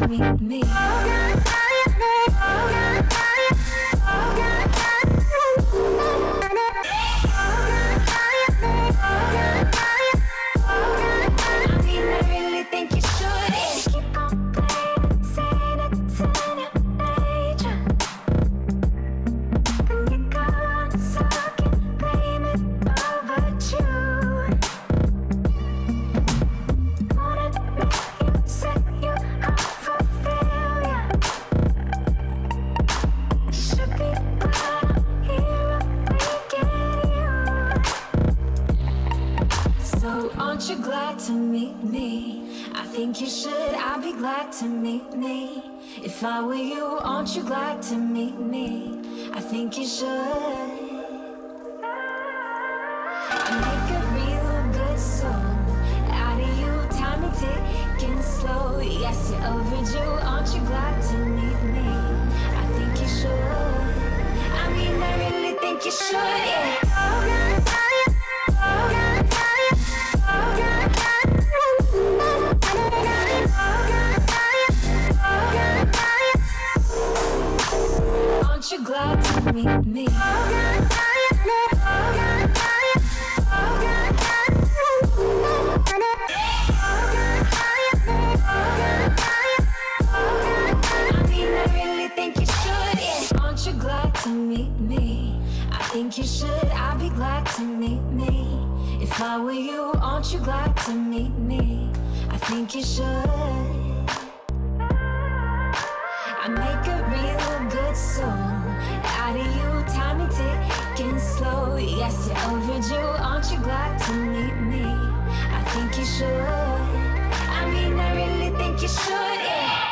to meet me. Aren't you glad to meet me? I think you should, I'll be glad to meet me. If I were you, aren't you glad to meet me? I think you should. I make a real good song out of you, time is ticking slow. Yes, you're overdue, aren't you glad to meet me? I think you should. I mean, I really think you should, yeah. Aren't you glad to meet me? I mean, I really think you should, yeah. Aren't you glad to meet me? I think you should, I'll be glad to meet me. If I were you, aren't you glad to meet me? I think you should. I make a real good song out of you, time is ticking slow. Yes, you're overdue, aren't you glad to meet me? I think you should. I mean, I really think you should, yeah.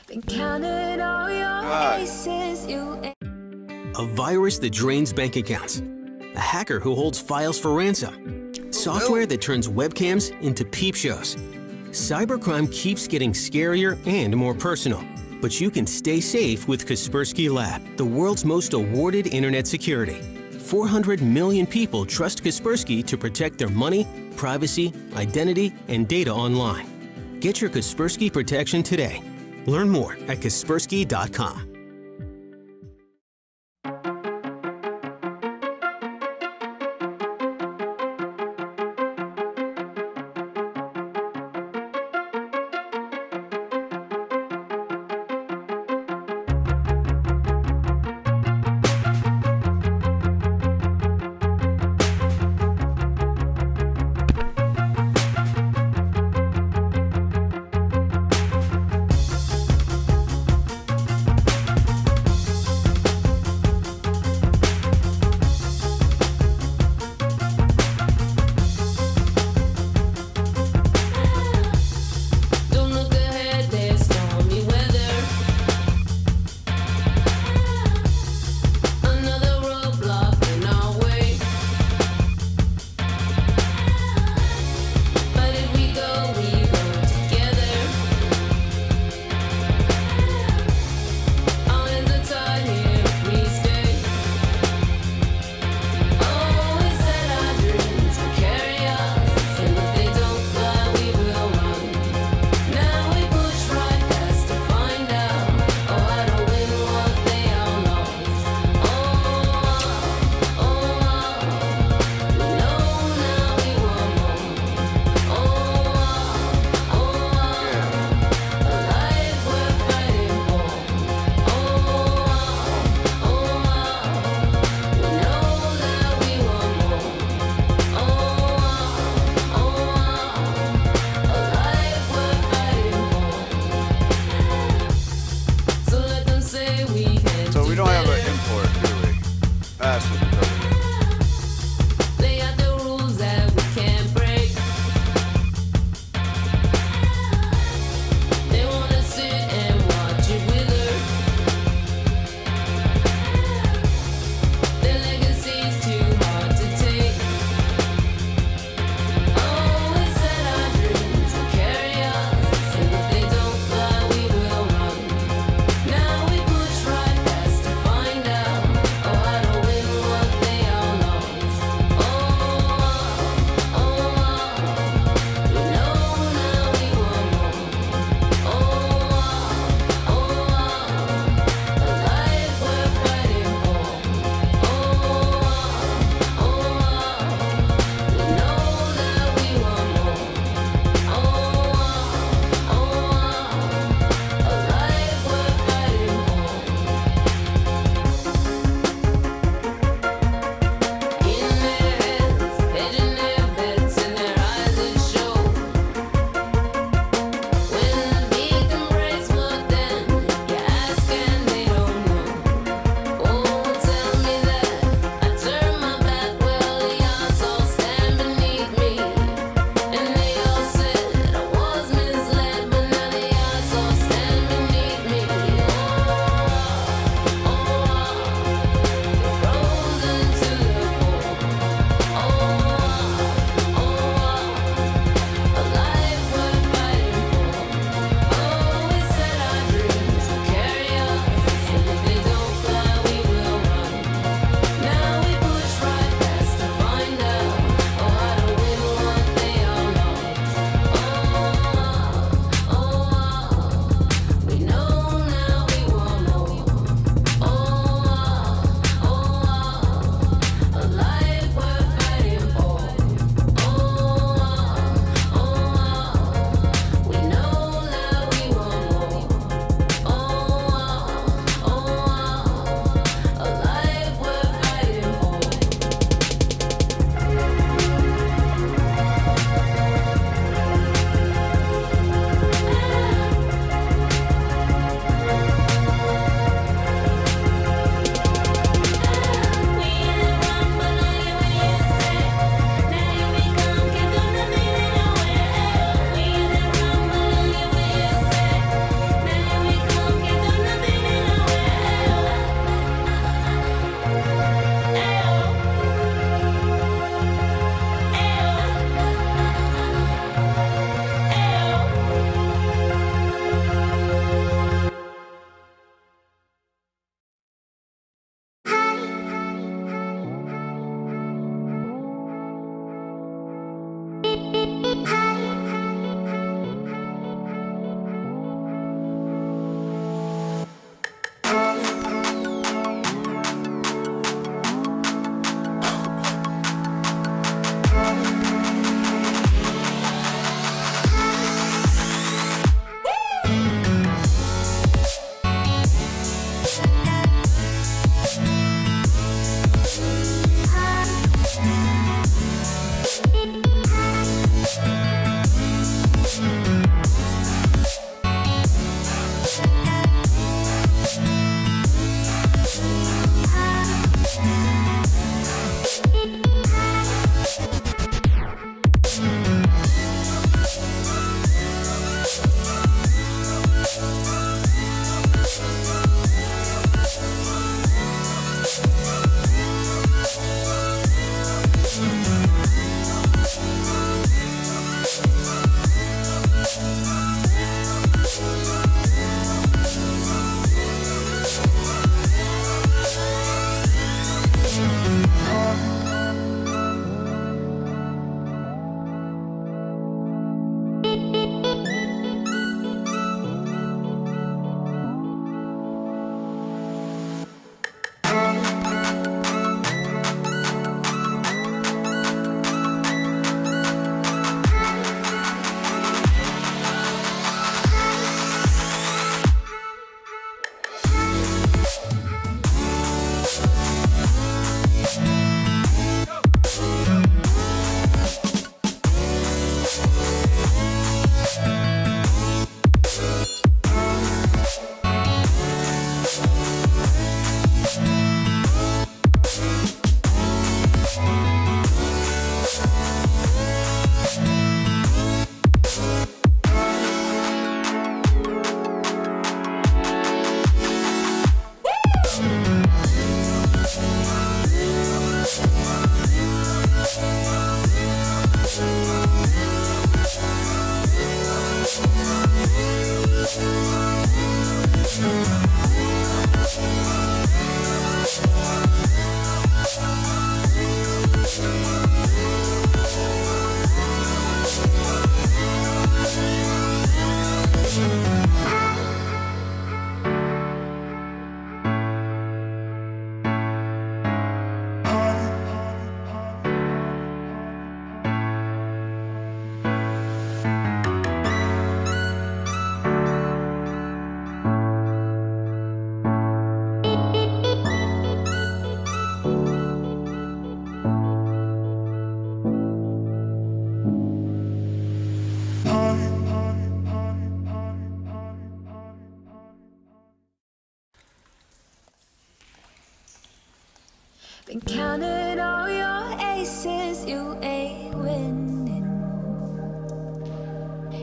Been counting all your aces, A virus that drains bank accounts. A hacker who holds files for ransom. Software that turns webcams into peep shows. Cybercrime keeps getting scarier and more personal. But you can stay safe with Kaspersky Lab, the world's most awarded internet security. 400 million people trust Kaspersky to protect their money, privacy, identity, and data online. Get your Kaspersky protection today. Learn more at Kaspersky.com.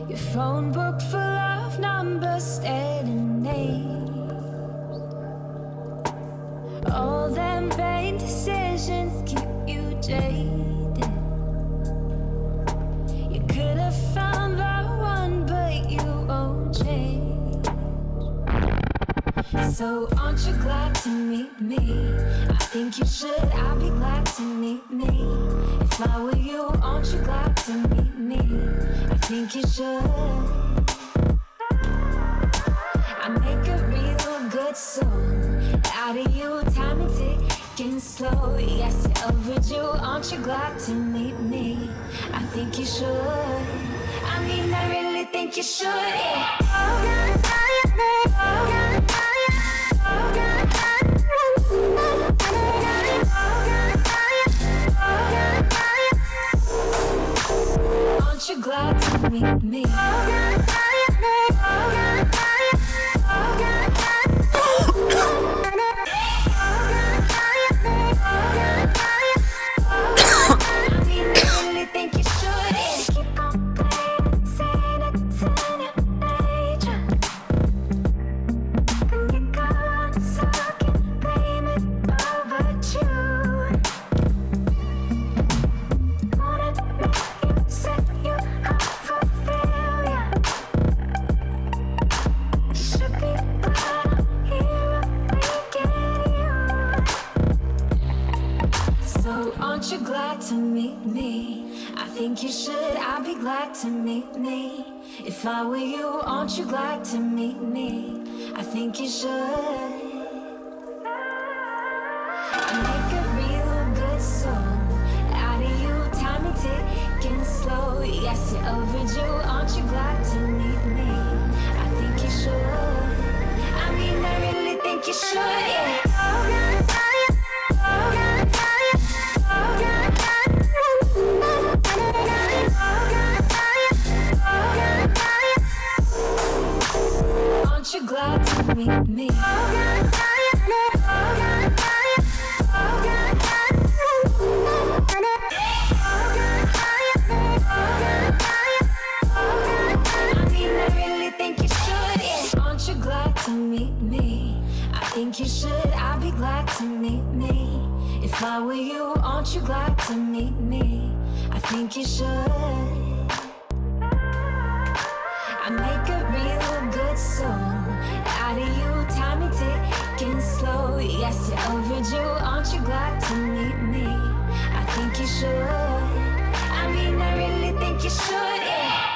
Your phone book full of numbers, stared and names. All them vain decisions keep you jaded. You could have found the one, but you won't change. So aren't you glad to meet me? I think you should, I'll be glad to meet me. If I were you, aren't you glad to meet me? I think you should. I make a real good song out of you, time is ticking slow. Yes, you're overdue, aren't you glad to meet me? I think you should. I mean, I really think you should, yeah. Aren't you glad to meet me? Aren't you glad to meet me? I think you should, I'll be glad to meet me. If I were you, aren't you glad to meet me? I think you should. I make a real good song out of you, time is ticking slow. Yes, you're overdue, aren't you glad to meet me? I think you should. I mean, I really think you should, yeah. Aren't you glad to meet me? Aren't you glad to meet me? I think you should, I'll be glad to meet me. If I were you, aren't you glad to meet me? I think you should. I make a real good song out of you, time is ticking slow. Yes, you're overdue, aren't you glad to meet me? I think you should. I mean, I really think you should, yeah.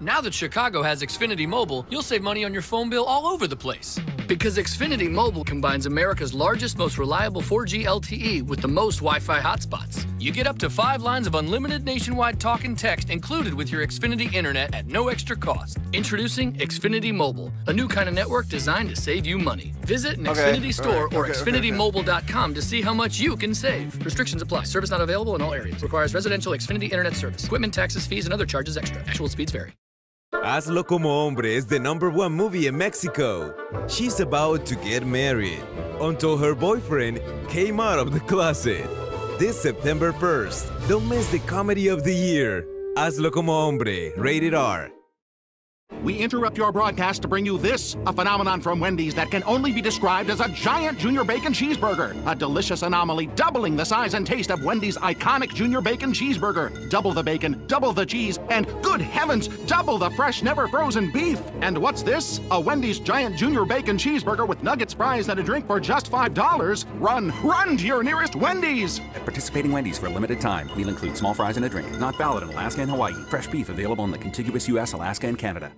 Now that Chicago has Xfinity Mobile, you'll save money on your phone bill all over the place. Because Xfinity Mobile combines America's largest, most reliable 4G LTE with the most Wi-Fi hotspots. You get up to 5 lines of unlimited nationwide talk and text included with your Xfinity Internet at no extra cost. Introducing Xfinity Mobile, a new kind of network designed to save you money. Visit an Xfinity store or XfinityMobile.com to see how much you can save. Restrictions apply. Service not available in all areas. Requires residential Xfinity Internet service. Equipment, taxes, fees, and other charges extra. Actual speeds vary. Hazlo Como Hombre is the #1 movie in Mexico. She's about to get married until her boyfriend came out of the closet. This September 1st, don't miss the comedy of the year. Hazlo Como Hombre, rated R. We interrupt your broadcast to bring you this, a phenomenon from Wendy's that can only be described as a giant Junior Bacon Cheeseburger. A delicious anomaly doubling the size and taste of Wendy's iconic Junior Bacon Cheeseburger. Double the bacon, double the cheese, and good heavens, double the fresh, never frozen beef. And what's this? A Wendy's giant Junior Bacon Cheeseburger with nuggets, fries, and a drink for just $5. Run to your nearest Wendy's! At participating Wendy's for a limited time, meal includes small fries and a drink. Not valid in Alaska and Hawaii. Fresh beef available in the contiguous U.S., Alaska, and Canada.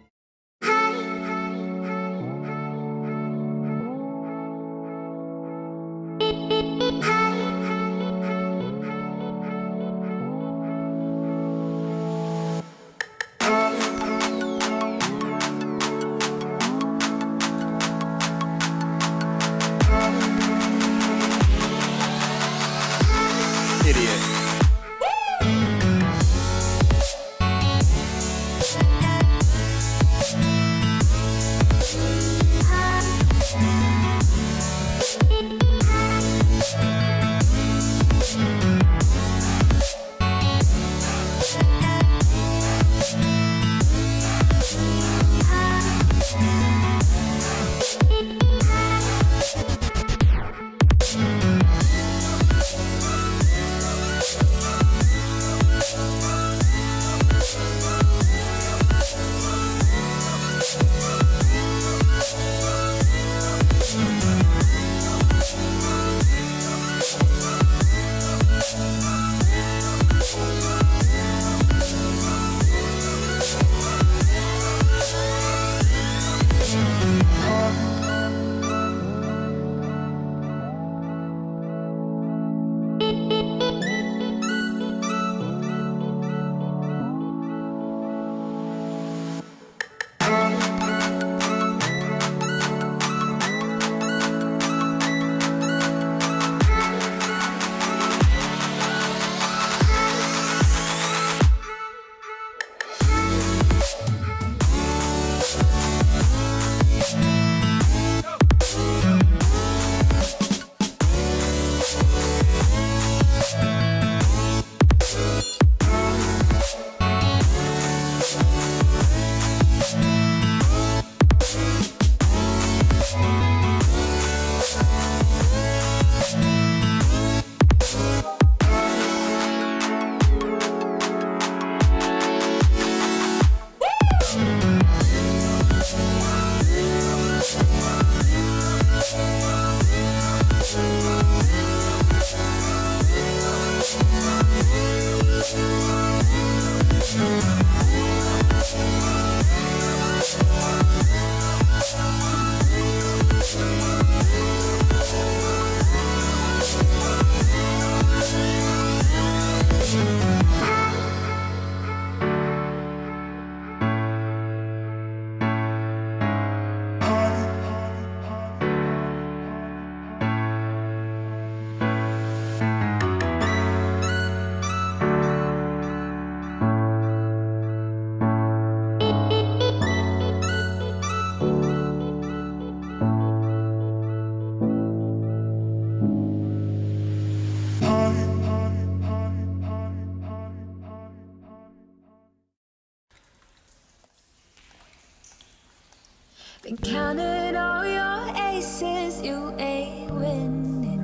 Been counting all your aces, you ain't winning.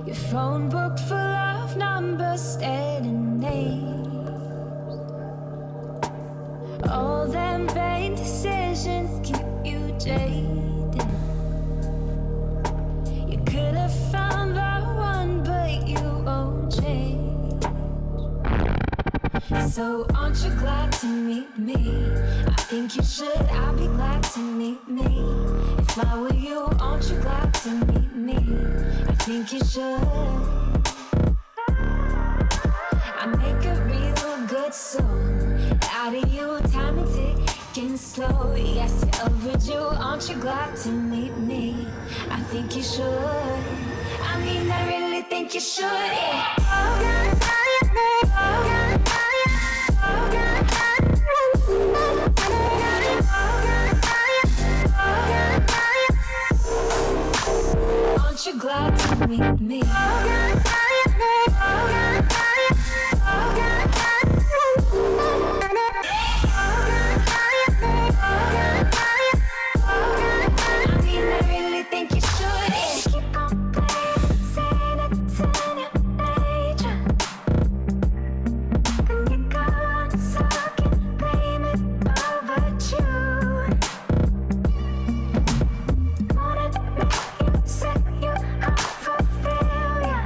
Your phone book full of numbers, staring names. All them vain decisions keep you jaded. You could have found the one, but you won't change. So aren't you glad to meet me? I think you should, I'll be glad to meet me. If I were you, aren't you glad to meet me? I think you should. I make a real good song out of you, time and ticking slow. Yes, you're overdue, aren't you glad to meet me? I think you should. I mean, I really think you should, yeah. Aren't you glad to meet me? I mean, I really think you should. Keep on playing, saying it's in your nature. Then you go on sucking, blame it over you. Wanna make you set you up for failure.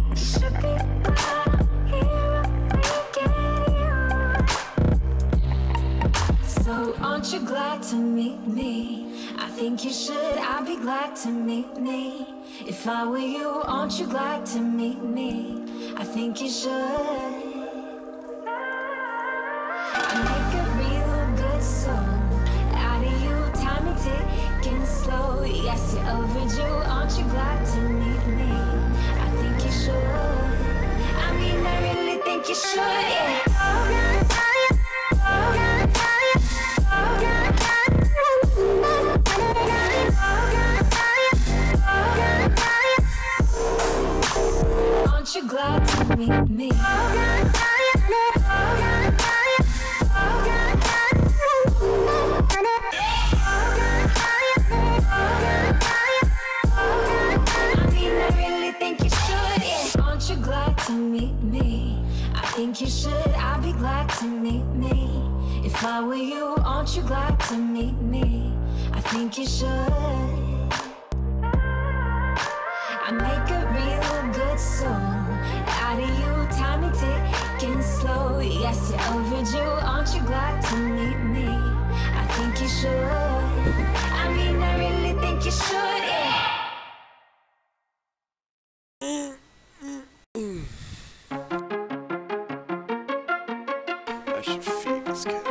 You should be glad I'm here, I'm making you. So aren't you glad to meet me? I think you should, I'll be glad to meet me. If I were you, aren't you glad to meet me? I think you should. I make a real good song out of you, time and ticking slow. Yes, you're overdue, aren't you glad to meet me? I think you should. I mean, I really think you should, yeah. Aren't you glad to meet me? I mean, I really think you should, yeah. Aren't you glad to meet me? I think you should, I'll be glad to meet me. If I were you, aren't you glad to meet me? I think you should. I make a real good song out of you, time and ticking slow. Yes, you're overdue, aren't you glad to meet me? I think you should. I mean, I really think you should, yeah. I should feed this kid.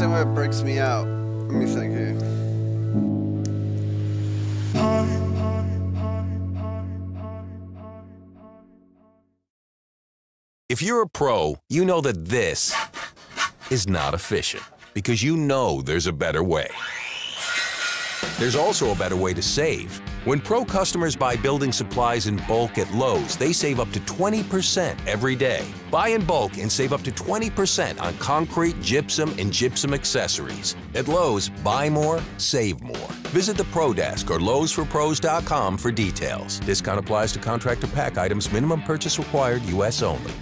understand why it breaks me out. Let me think here. If you're a pro, you know that this is not efficient because you know there's a better way. There's also a better way to save. When pro customers buy building supplies in bulk at Lowe's, they save up to 20% every day. Buy in bulk and save up to 20% on concrete, gypsum, and gypsum accessories. At Lowe's, buy more, save more. Visit the Pro Desk or Lowe'sForPros.com for details. Discount applies to contractor pack items. Minimum purchase required, U.S. only.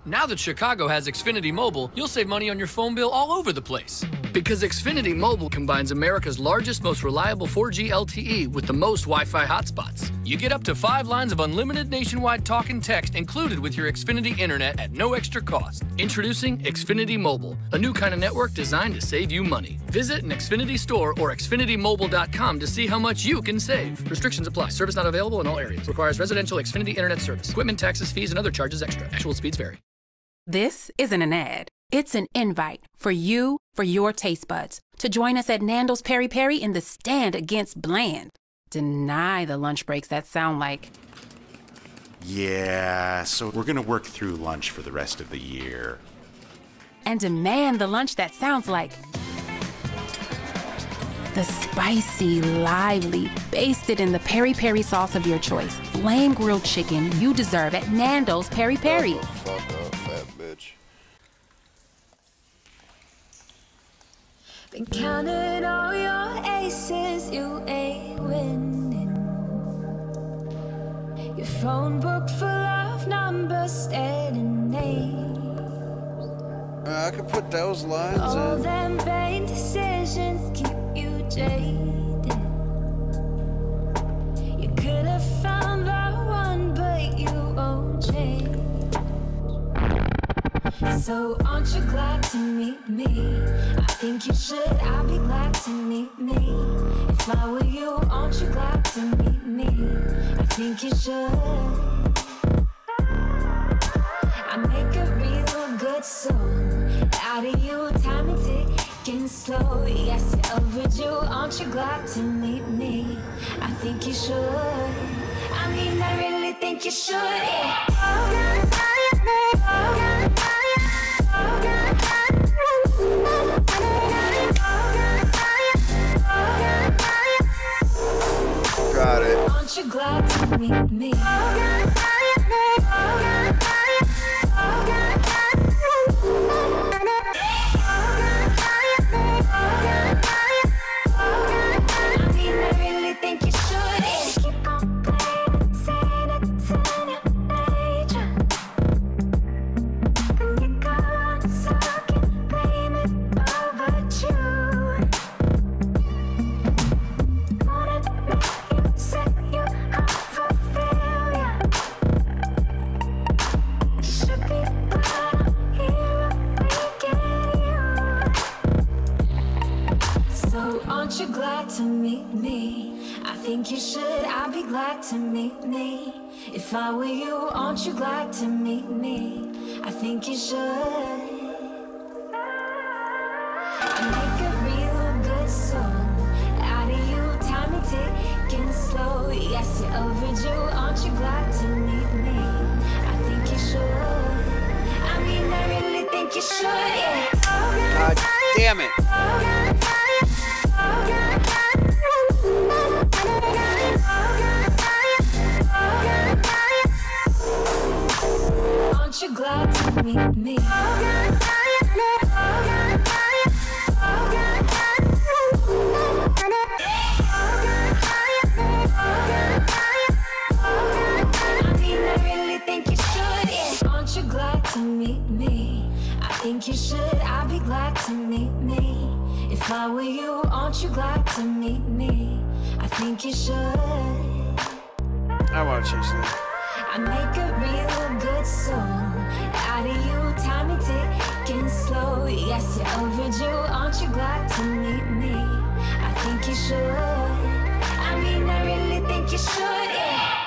Now that Chicago has Xfinity Mobile, you'll save money on your phone bill all over the place. Because Xfinity Mobile combines America's largest, most reliable 4G LTE with the most Wi-Fi hotspots. You get up to 5 lines of unlimited nationwide talk and text included with your Xfinity Internet at no extra cost. Introducing Xfinity Mobile, a new kind of network designed to save you money. Visit an Xfinity store or xfinitymobile.com to see how much you can save. Restrictions apply. Service not available in all areas. Requires residential Xfinity Internet service. Equipment, taxes, fees, and other charges extra. Actual speeds vary. This isn't an ad. It's an invite for you, for your taste buds, to join us at Nando's Peri Peri in the stand against bland. Deny the lunch breaks that sound like... Yeah, so we're gonna work through lunch for the rest of the year. And demand the lunch that sounds like... The spicy, lively, basted in the peri peri sauce of your choice. Flame grilled chicken you deserve at Nando's Peri Peri. Fuck up, fat bitch. Been counting all your aces, you ain't winning. Your phone book full of numbers, staring names. I could put those lines All in. them vain decisions keep you jaded. You could have found the one, but you won't change. So aren't you glad to meet me? I think you should, I'll be glad to meet me. If I were you, aren't you glad to meet me? I think you should. I make a real good song out of you, time and ticking slow. Yes, you're overdue, aren't you glad to meet me? I think you should. I mean, I really think you should, yeah. Got it. Aren't you glad to meet me? I mean, I really think you should. Keep on playing, saying it's in your nature. And you go on sucking, blame it all but you. Wanna make you set you up for failure. You should be glad I'm here waking you. So aren't you glad to meet me? I think you should, I'll be glad to meet me. If I were you, aren't you glad to meet me? I think you should. I make a real good song out of you, time and ticking slow. Yes, you're overdue, aren't you glad to meet me? I think you should. I mean, I really think you should, yeah. God damn it. Aren't you glad to meet me? I mean, I really think you should, yeah. Aren't you glad to meet me? I think you should, I'll be glad to meet me. If I were you, aren't you glad to meet me? I think you should. I want to change that. I make a real good song out of you, time and ticking slow. Yes, you're overdue, aren't you glad to meet me? I think you should. I mean, I really think you should, yeah.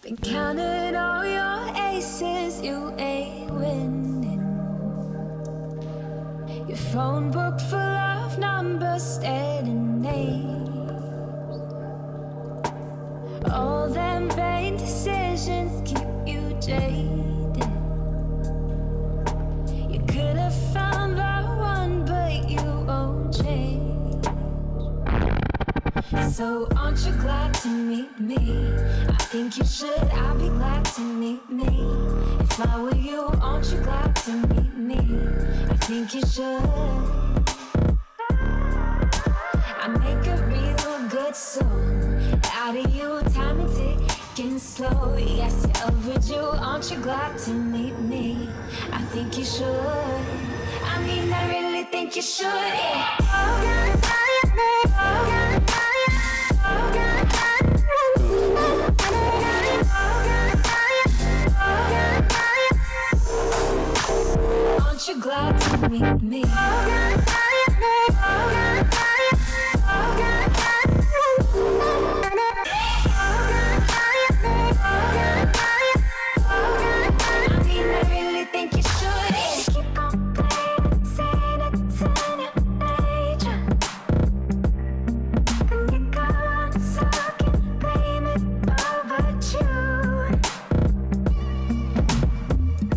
Been counting all your aces, you ain't winning. Your phone book full of numbers, staring names. All them vain decisions keep you jaded. You could have found the one, but you won't change. So aren't you glad to meet me? I think you should, I'll be glad to meet me. If I were you, aren't you glad to meet me? I think you should. I make a real good song out of you, time is ticking slow. Yes, you're overdue, aren't you glad to meet me? I think you should. I mean, I really think you should, yeah. Aren't you glad to meet me? I mean, I really think you should. Keep on playing, saying it's in your nature. Then you go on sucking, blame it all but you.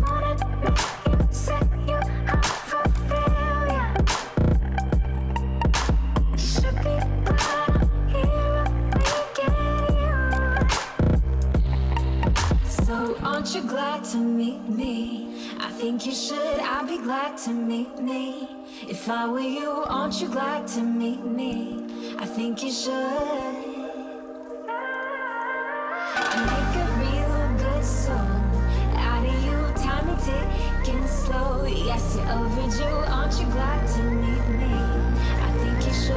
Wanna make you set you up for failure. You should be glad I'm here making you. So aren't you glad to meet me? I think you should, I'll be glad to meet me. If I were you, aren't you glad to meet me? I think you should. I make a real good song out of you, time is ticking slow. Yes, you're overdue, aren't you glad to meet me? I think you should.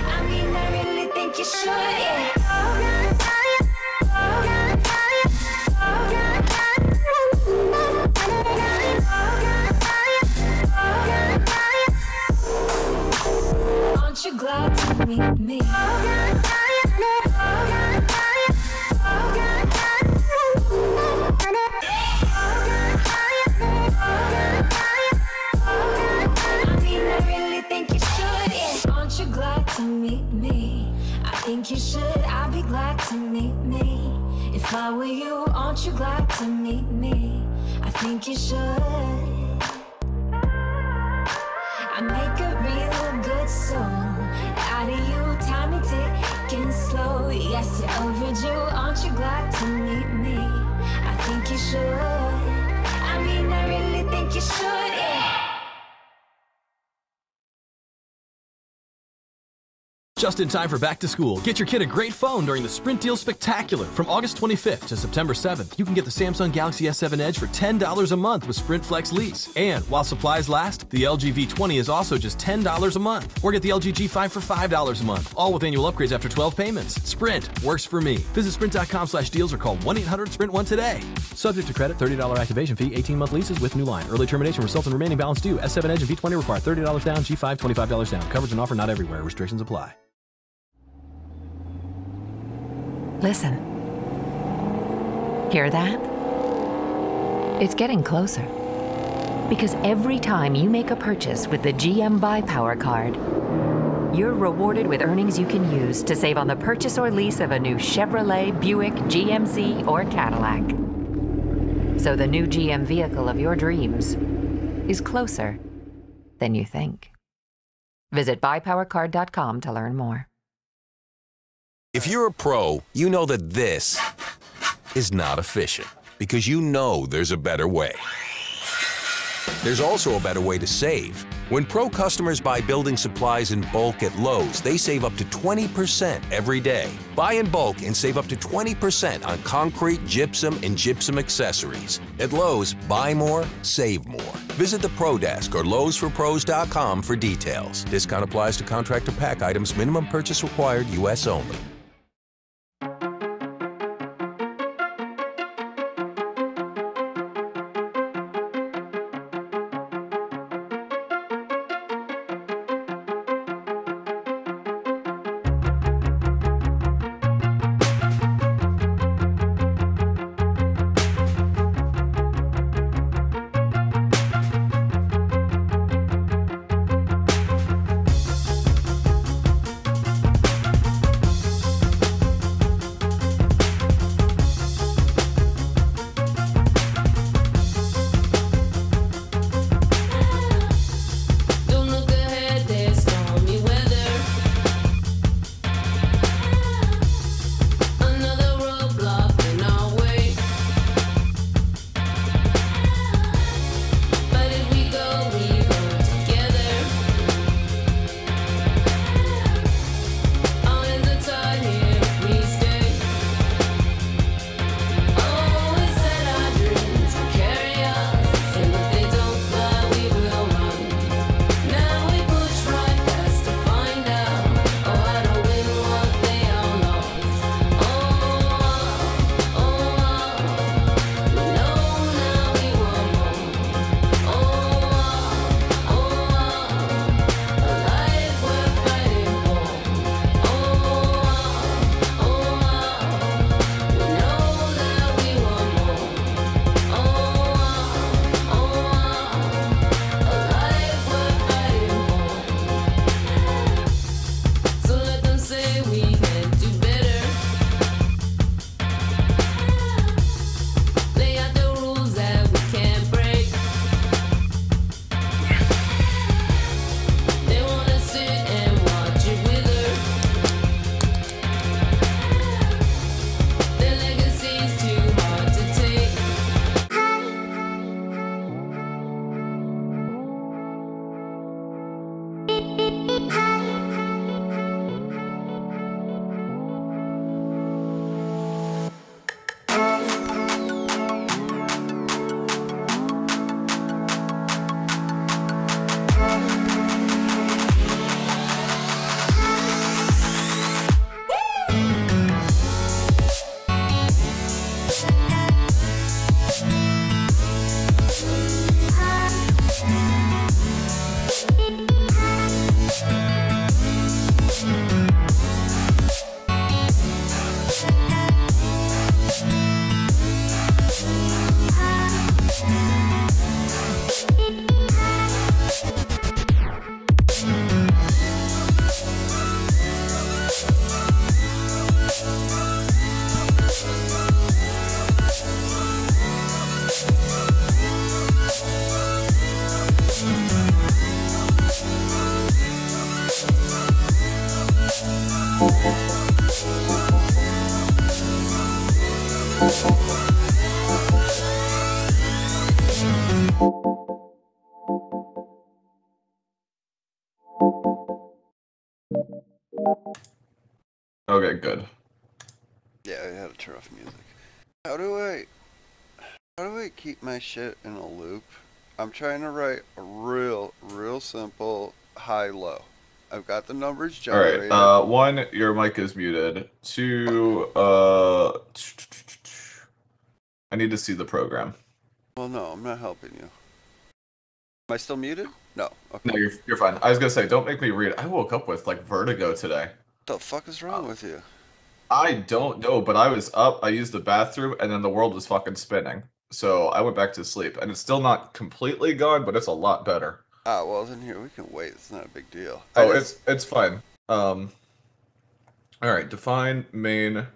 I mean, I really think you should, yeah. Aren't you glad to meet me? I mean, I really think you should, yeah. Aren't you glad to meet me? I think you should, I'll be glad to meet me. If I were you, aren't you glad to meet me? I think you should. I make a real good song out of you, time is ticking slow. Yes, you're overdue, aren't you glad to meet me? I think you should. I mean, I really think you should, yeah. Just in time for back to school. Get your kid a great phone during the Sprint Deal Spectacular. From August 25th to September 7th, you can get the Samsung Galaxy S7 Edge for $10 a month with Sprint Flex Lease. And while supplies last, the LG V20 is also just $10 a month. Or get the LG G5 for $5 a month, all with annual upgrades after 12 payments. Sprint works for me. Visit sprint.com/deals or call 1-800-SPRINT1 today. Subject to credit, $30 activation fee, 18-month leases with new line. Early termination results in remaining balance due. S7 Edge and V20 require $30 down, G5 $25 down. Coverage and offer not everywhere. Restrictions apply. Listen. Hear that? It's getting closer. Because every time you make a purchase with the GM Buy Power card, you're rewarded with earnings you can use to save on the purchase or lease of a new Chevrolet, Buick, GMC, or Cadillac. So the new GM vehicle of your dreams is closer than you think. Visit buypowercard.com to learn more. If you're a pro, you know that this is not efficient because you know there's a better way. There's also a better way to save. When pro customers buy building supplies in bulk at Lowe's, they save up to 20% every day. Buy in bulk and save up to 20% on concrete, gypsum, and gypsum accessories. At Lowe's, buy more, save more. Visit the Pro Desk or LowesForPros.com for details. Discount applies to contractor pack items. Minimum purchase required, U.S. only. Okay, good. Yeah, I had to turn off music. How do I keep my shit in a loop? I'm trying to write a real simple high-low. I've got the numbers generated. Alright, one, your mic is muted. Two, I need to see the program. Well, no, I'm not helping you. Am I still muted? No. Okay. No, you're fine. I was gonna say, don't make me read. I woke up with, like, vertigo today. What the fuck is wrong with you? I don't know, but I was up, I used the bathroom, and then the world was fucking spinning. So I went back to sleep, and it's still not completely gone, but it's a lot better. Ah, well then here, we can wait. It's not a big deal. Oh, it's fine. Alright, define main.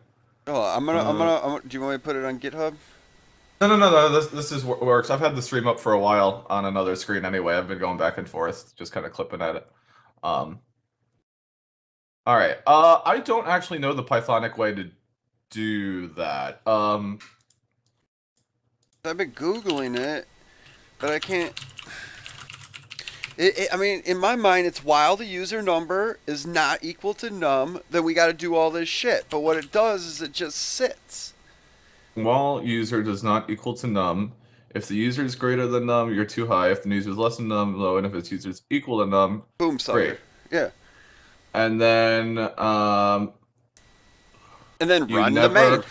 Oh, I'm gonna, do you want me to put it on GitHub? No, this is works. I've had the stream up for a while on another screen anyway. I've been going back and forth, just kind of clipping at it. Alright, I don't actually know the Pythonic way to do that. I've been Googling it, but I can't... I mean, in my mind, it's while the user number is not equal to num, then we got to do all this shit. But what it does is it just sits. While user does not equal to num, if the user is greater than num, you're too high. If the user is less than num, low. And if its user is equal to num, boom, sucker. Great. Yeah. And then run the main.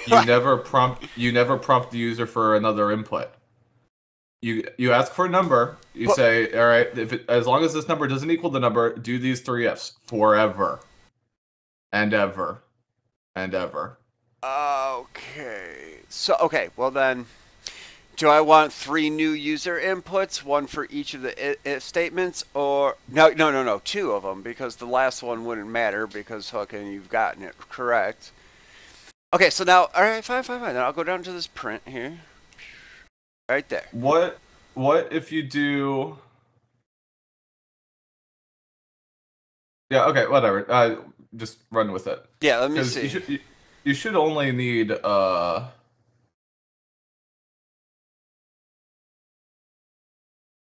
you never prompt the user for another input. You ask for a number. You say, all right, as long as this number doesn't equal the number, do these 3 ifs forever, and ever, and ever. Okay. So well then, do I want 3 new user inputs, one for each of the if statements, or no, 2 of them, because the last one wouldn't matter because fucking you've gotten it correct. Okay, so now, all right, fine. Then I'll go down to this print here, right there. What if you do? Yeah. Okay. Whatever. Just run with it. Yeah. Let me see. You should only need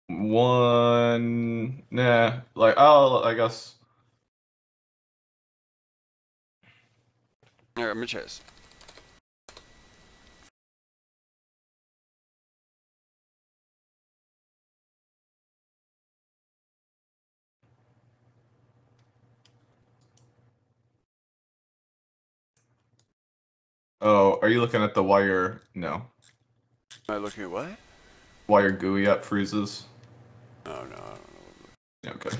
one. Nah. Like I guess. All right. Let me chase. Oh, are you looking at the wire? No. Am I looking at what? Wire GUI app freezes. Oh no, I don't know. Okay.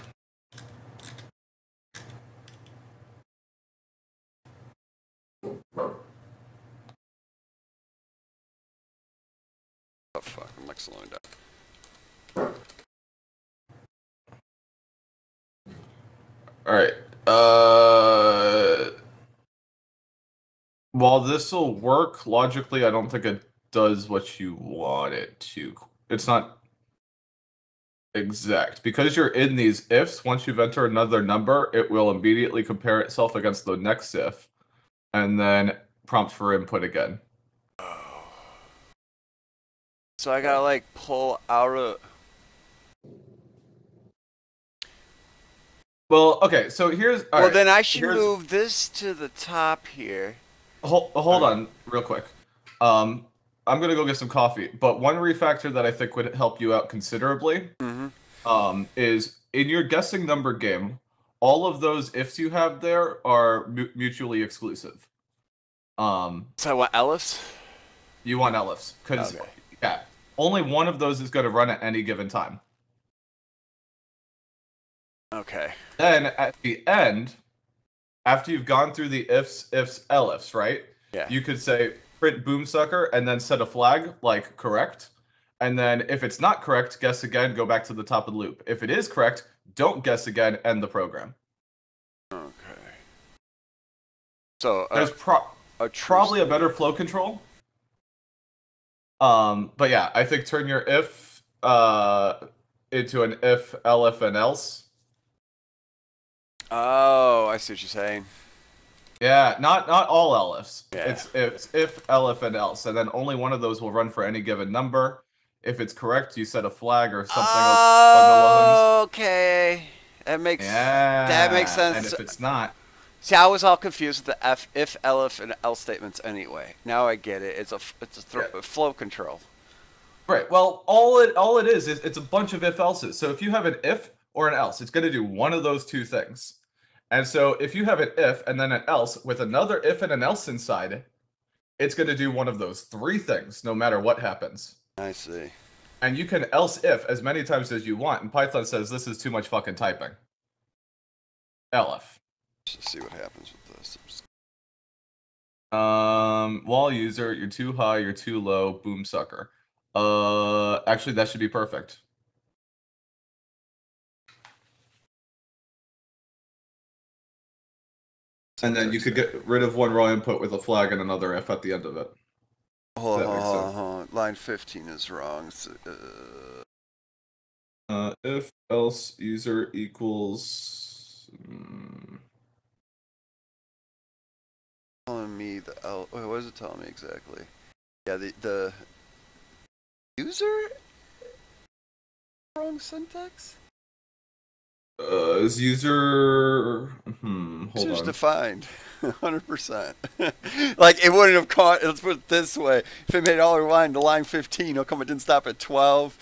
Oh fuck, I'm like slowing down. Alright. While this will work, logically, I don't think it does what you want it to. It's not exact. Because you're in these ifs, once you've entered another number, it will immediately compare itself against the next if, and then prompt for input again. So I gotta like pull out of... Well, okay, so here's... Well, then I should move this to the top here. Hold on, real quick. I'm gonna go get some coffee, but one refactor that I think would help you out considerably is in your guessing number game, all of those ifs you have there are mutually exclusive. So I want elifs? You want elifs, because yeah, only one of those is going to run at any given time. Okay. Then at the end, after you've gone through the ifs, elifs, right? Yeah. You could say print boomsucker and then set a flag like correct. And then if it's not correct, guess again, go back to the top of the loop. If it is correct, don't guess again, end the program. Okay. So there's probably a better flow control. But yeah, I think turn your if into an if, elif, and else. Oh, I see what you're saying. Yeah, not all elifs. Yeah. It's if, elif, and else, and then only one of those will run for any given number. If it's correct, you set a flag or something along the lines. Okay, that makes sense. And if it's not, see, I was all confused with the if, elif, and else statements anyway. Now I get it. It's a flow control. Right. Well, all it is it's a bunch of if else's. So if you have an if or an else, it's going to do one of those two things. And so if you have an if and then an else with another if and an else inside, it's going to do one of those three things, no matter what happens. I see. And you can else if as many times as you want. And Python says this is too much fucking typing. elif. Let's see what happens with this. Wall user, you're too high, you're too low, boom sucker. Actually, that should be perfect. And then you could get rid of one raw input with a flag and another if at the end of it. Hold on. Line 15 is wrong. If else user equals. Telling me the L. Wait, what is it telling me exactly? Yeah, the user wrong syntax. Is user hold User's on. defined 100%. Like it wouldn't have caught. Let's put it this way: if it made all the line to line 15, how come it didn't stop at 12,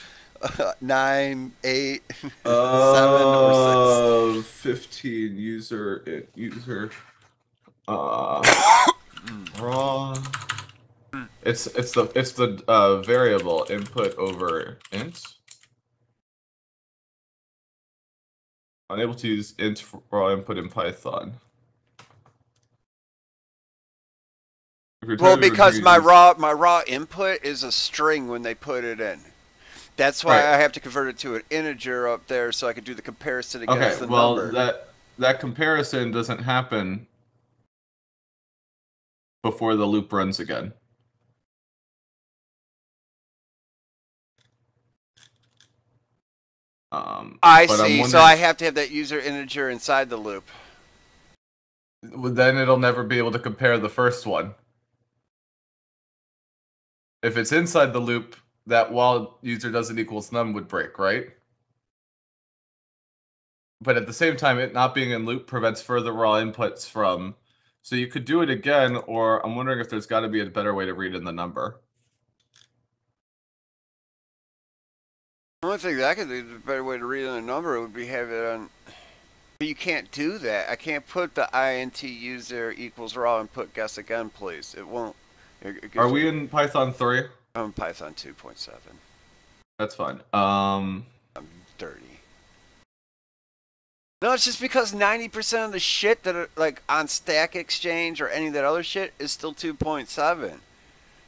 9, 8, 7, or 6? 15 user raw. It's the variable input over int. Unable to use int for raw input in Python. Well, because my raw input is a string when they put it in. That's why I have to convert it to an integer up there so I can do the comparison against the number. That comparison doesn't happen before the loop runs again. I see. So I have to have that user integer inside the loop. Then it'll never be able to compare the first one. If it's inside the loop, that while user doesn't equals none would break, right? But at the same time, it not being in loop prevents further raw inputs from. So you could do it again, or I'm wondering if there's got to be a better way to read in the number. The only thing that I could do, the better way to read in a number would be have it on. But you can't do that. I can't put the int user equals raw and put guess again, please. It won't. Are we in Python 3? I'm in Python 2.7. That's fine. I'm dirty. No, it's just because 90% of the shit that are like on Stack Exchange or any of that other shit is still 2.7.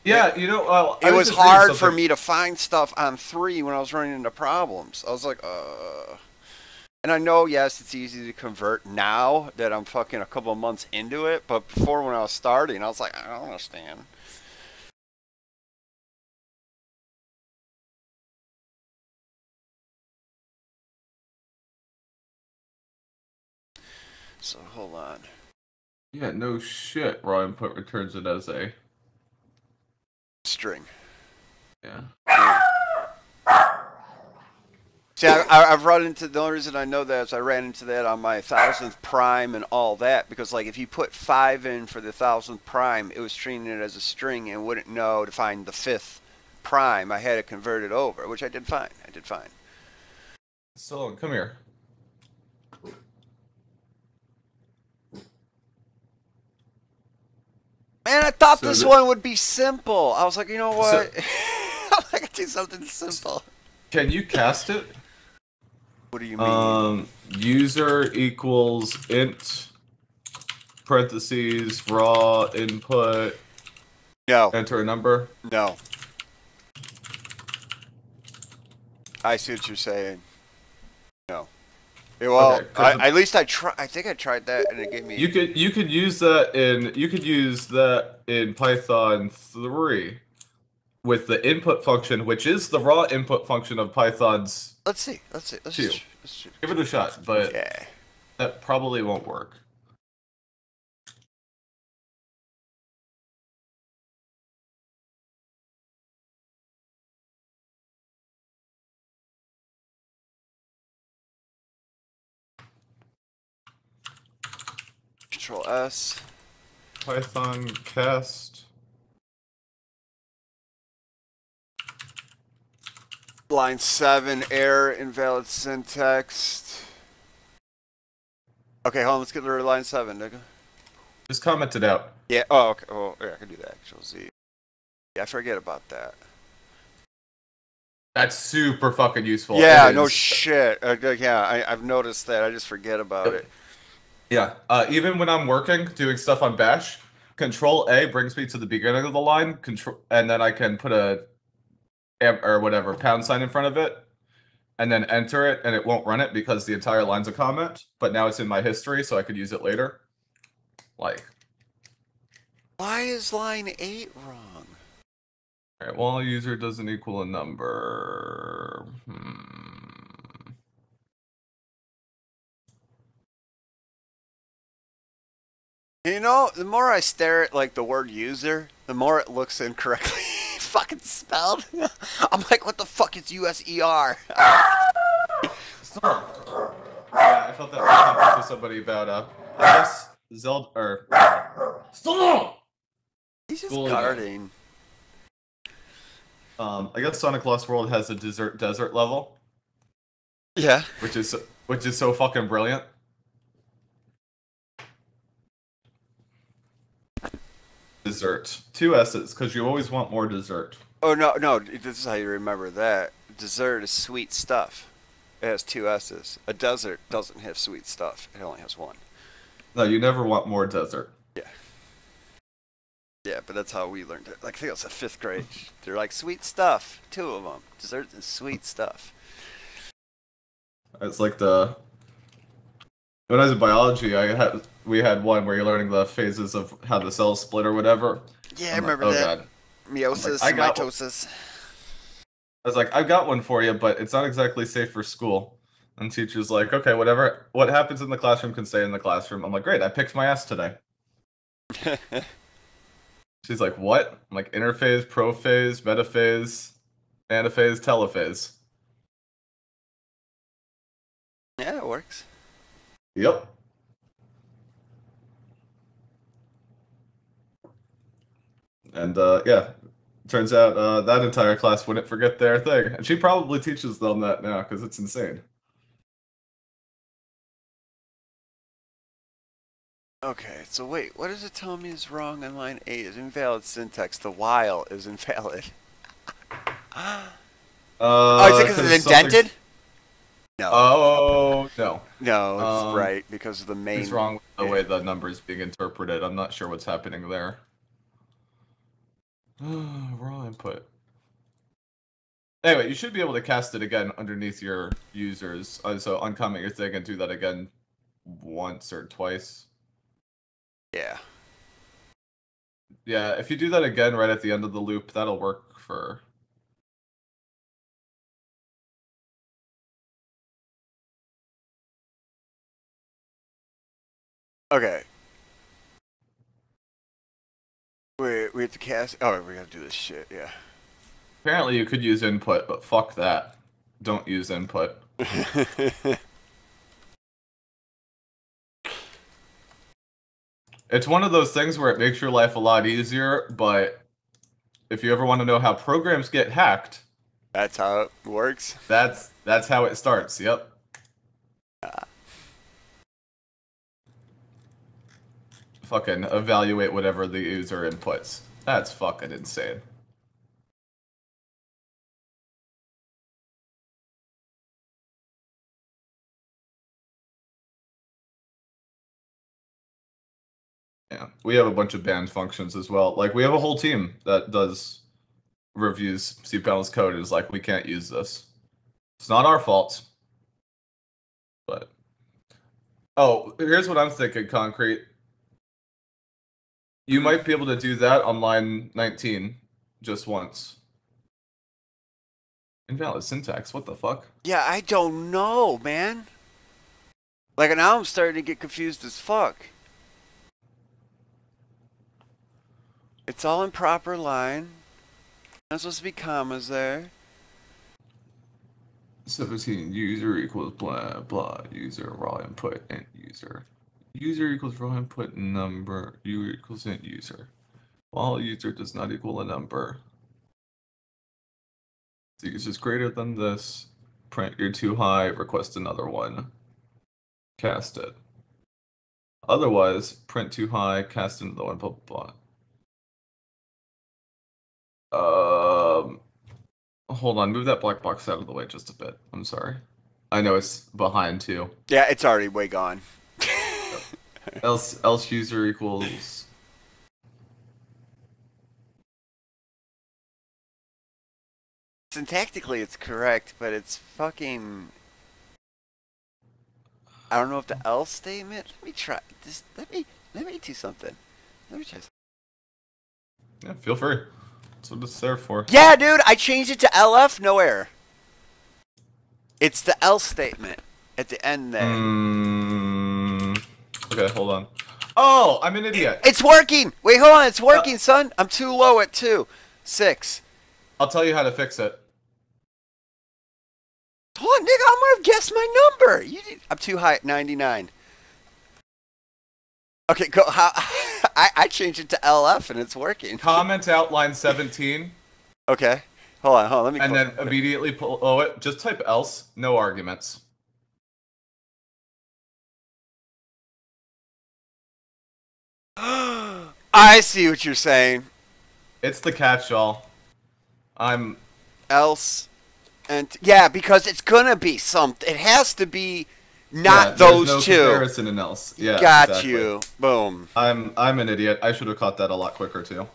Yeah, you know, it was hard for me to find stuff on 3 when I was running into problems. I was like, And I know, yes, it's easy to convert now that I'm fucking a couple of months into it, but before when I was starting, I was like, I don't understand. So, hold on. Yeah, no shit. Raw input returns it as a string. Yeah. See, I've run into, the only reason I know that is I ran into that on my 1000th prime and all that, because like if you put 5 in for the 1000th prime, it was treating it as a string and wouldn't know to find the 5th prime. I had to convert it over, which I did fine. So, come here. Man, I thought this one would be simple. I was like, you know what? I could do something simple. Can you cast it? What do you mean? User equals int parentheses raw input. No. Enter a number. No. I see what you're saying. No. Well, okay, at least I think I tried that, and it gave me. You could use that in Python 3 with the input function, which is the raw input function of Python's. Let's see. Give it a shot, but that probably won't work. Control S. Python cast. Line 7, error, invalid syntax. Okay, hold on, let's get rid of line 7, nigga. Just comment it out. Yeah, oh, okay. Oh, yeah, I can do that. Control Z. Yeah, I forget about that. That's super fucking useful. Yeah, no shit. Yeah, I've noticed that. I just forget about it. Yeah, even when I'm working, doing stuff on Bash, Control A brings me to the beginning of the line, and then I can put a or whatever pound sign in front of it, and then enter it, and it won't run it because the entire line's a comment. But now it's in my history, so I could use it later. Like, why is line 8 wrong? All right, while a user doesn't equal a number. You know, the more I stare at like the word user, the more it looks incorrectly fucking spelled. I'm like, what the fuck is USER? Yeah, I felt that happened to somebody about I guess Zelda or Stallone. He's just guarding. I guess Sonic Lost World has a desert level. Yeah. Which is so fucking brilliant. Dessert. 2 S's, because you always want more dessert. Oh, no, this is how you remember that. Dessert is sweet stuff. It has 2 S's. A desert doesn't have sweet stuff. It only has 1. No, you never want more desert. Yeah. Yeah, but that's how we learned it. Like, I think it was the 5th grade. They're like, sweet stuff. 2 of them. Dessert is sweet stuff. It's like the... When I was in biology, we had one where you're learning the phases of how the cells split or whatever. Yeah, I remember that. God. Meiosis, like, mitosis. I was like, I've got one for you, but it's not exactly safe for school. And teacher's like, okay, what happens in the classroom can stay in the classroom. I'm like, great, I picked my ass today. She's like, what? I'm like, interphase, prophase, metaphase, anaphase, telophase. Yeah, it works. Yep. And yeah, turns out that entire class wouldn't forget their thing. And she probably teaches them that now because it's insane. Okay, so wait, what does it tell me is wrong on line 8? Is invalid syntax. The while is invalid. Oh, is it because it's indented? No. Oh, no. No, it's right, because of the main... It's wrong with the way the number is being interpreted. I'm not sure what's happening there. Raw input. Anyway, you should be able to cast it again underneath your users. So uncomment your thing and do that again once or twice. Yeah. Yeah, if you do that again right at the end of the loop, that'll work for... Okay. Wait, we have to cast... Oh, we gotta do this shit, yeah. Apparently you could use input, but fuck that. Don't use input. It's one of those things where it makes your life a lot easier, but if you ever want to know how programs get hacked... That's how it works? That's how it starts, yep. Fucking evaluate whatever the user inputs. That's fucking insane. Yeah, we have a bunch of banned functions as well. Like, we have a whole team that does reviews cPanel's code. Is like, we can't use this. It's not our fault. But... Oh, here's what I'm thinking, Concrete. You might be able to do that on line 19 just once. Invalid syntax, what the fuck? Yeah, I don't know, man. Like, now I'm starting to get confused as fuck. It's all in proper line. There's supposed to be commas there. 17 user equals blah blah user raw input and user User equals raw input number. U equals int user. While user does not equal a number. The user is greater than this. Print, you're too high. Request another one. Cast it. Otherwise, print too high. Cast another one. Blah blah blah. Hold on. Move that black box out of the way just a bit. I'm sorry. I know it's behind too. Yeah, it's already way gone. else user equals. Syntactically, it's correct, but it's fucking. I don't know if the else statement. Let me try this. Let me do something. Let me try. Yeah, feel free. That's what it's there for. Yeah, dude, I changed it to LF. No error. It's the else statement at the end there. Okay, hold on. Oh, I'm an idiot. It's working. Wait, hold on. It's working, son. I'm too low at 2. 6. I'll tell you how to fix it. Hold on, nigga. I'm gonna guess my number. I'm too high at 99. Okay, go. I changed it to LF and it's working. Comment outline 17. Okay. Hold on. Let me. And then immediately below it, just type else. No arguments. I see what you're saying. It's the catch-all. I'm else, and yeah, because it's gonna be something. It has to be not there's those no two. Comparison in else. Yeah. Got exactly. you. Boom. I'm an idiot. I should have caught that a lot quicker too.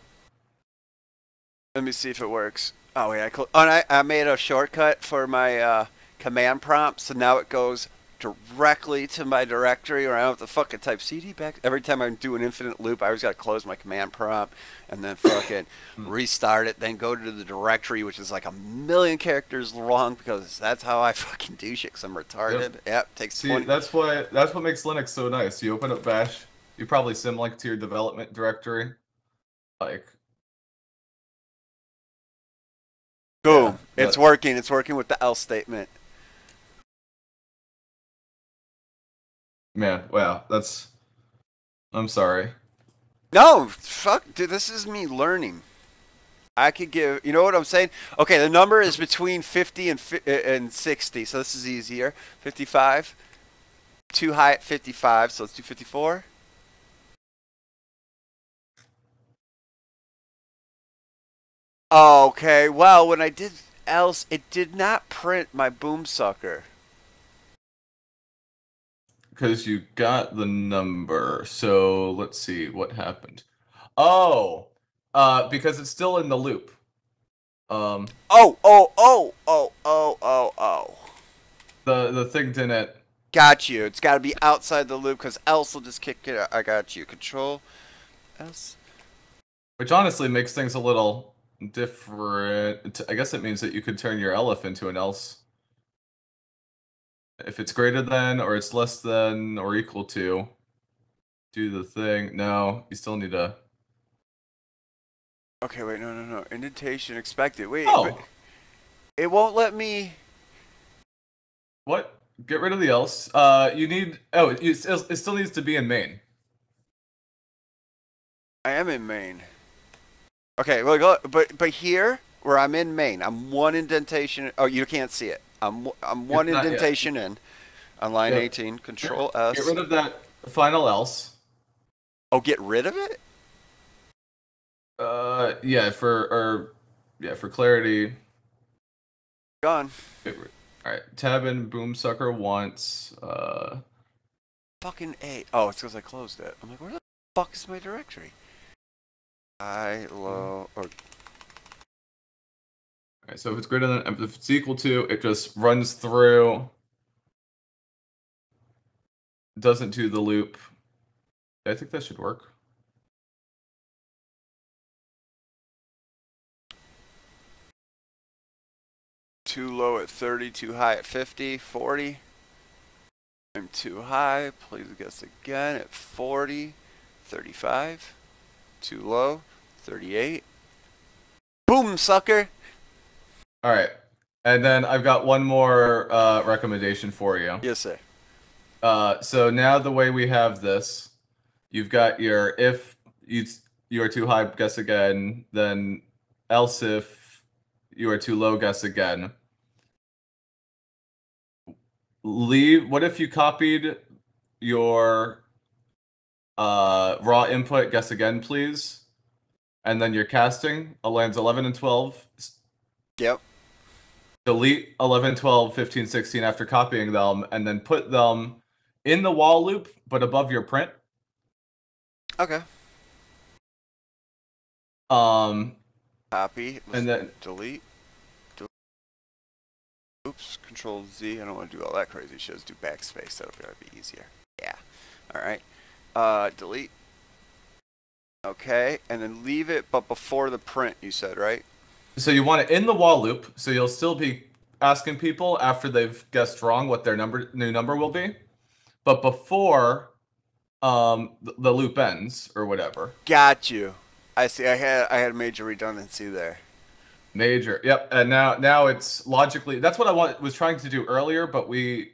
Let me see if it works. Oh wait, I made a shortcut for my command prompt, so now it goes directly to my directory, or I don't have to fucking type CD back. Every time I do an infinite loop, I always gotta close my command prompt and then fucking restart it, then go to the directory, which is like 1,000,000 characters long, because that's how I fucking do shit, because I'm retarded. Yep, takes See, 20. that's what makes Linux so nice. You open up Bash, you probably symlink to your development directory, like. Boom! Yeah, it's working. It's working with the else statement. Man, wow, that's. I'm sorry. No, fuck, dude, this is me learning. I could give, you know what I'm saying? Okay, the number is between 50 and 60, so this is easier. 55. Too high at 55, so let's do 54. Okay, well, when I did else, it did not print my boom sucker. Because you got the number. So let's see what happened. Oh, because it's still in the loop. Oh. The thing didn't. Got you. It's got to be outside the loop, because else will just kick it out. I got you. Control S. Which honestly makes things a little different. I guess it means that you could turn your elif into an else. If it's greater than, or it's less than, or equal to, do the thing. No, you still need a. Okay, wait, no. Indentation expected. Wait, oh. It won't let me. What? Get rid of the else. You need. Oh, it still needs to be in main. I am in main. Okay, well, but here where I'm in main, I'm one indentation. Oh, you can't see it. I'm one indentation in on line 18. Control S. Get rid of that final else. Oh, get rid of it? For clarity. Gone. Alright, tab in boom sucker once. Fucking A. Oh, it's because I closed it. I'm like, where the fuck is my directory? High, low, or. Alright, so if it's greater than, if it's equal to, it just runs through. Doesn't do the loop. I think that should work. Too low at 30, too high at 50, 40. I'm too high. Please guess again at 40, 35. Too low, 38. Boom, sucker. All right. And then I've got one more recommendation for you. Yes, sir. So now the way we have this, you've got your if you are too high, guess again. Then else if you are too low, guess again. What if you copied your raw input, guess again, please? And then your casting lands 11 and 12. Yep. Delete 11, 12, 15, 16 after copying them, and then put them in the while loop, but above your print. Okay. Copy. And then delete. Oops. Control Z. I don't want to do all that crazy shit. Let's do backspace. That'll be easier. Yeah. All right. Delete. Okay, and then leave it, but before the print, you said, right? So you want it in the while loop, so you'll still be asking people after they've guessed wrong what their new number will be, but before the loop ends or whatever. Got you. I see. I had major redundancy there. Major. Yep. And now it's logically. That's what I was trying to do earlier, but we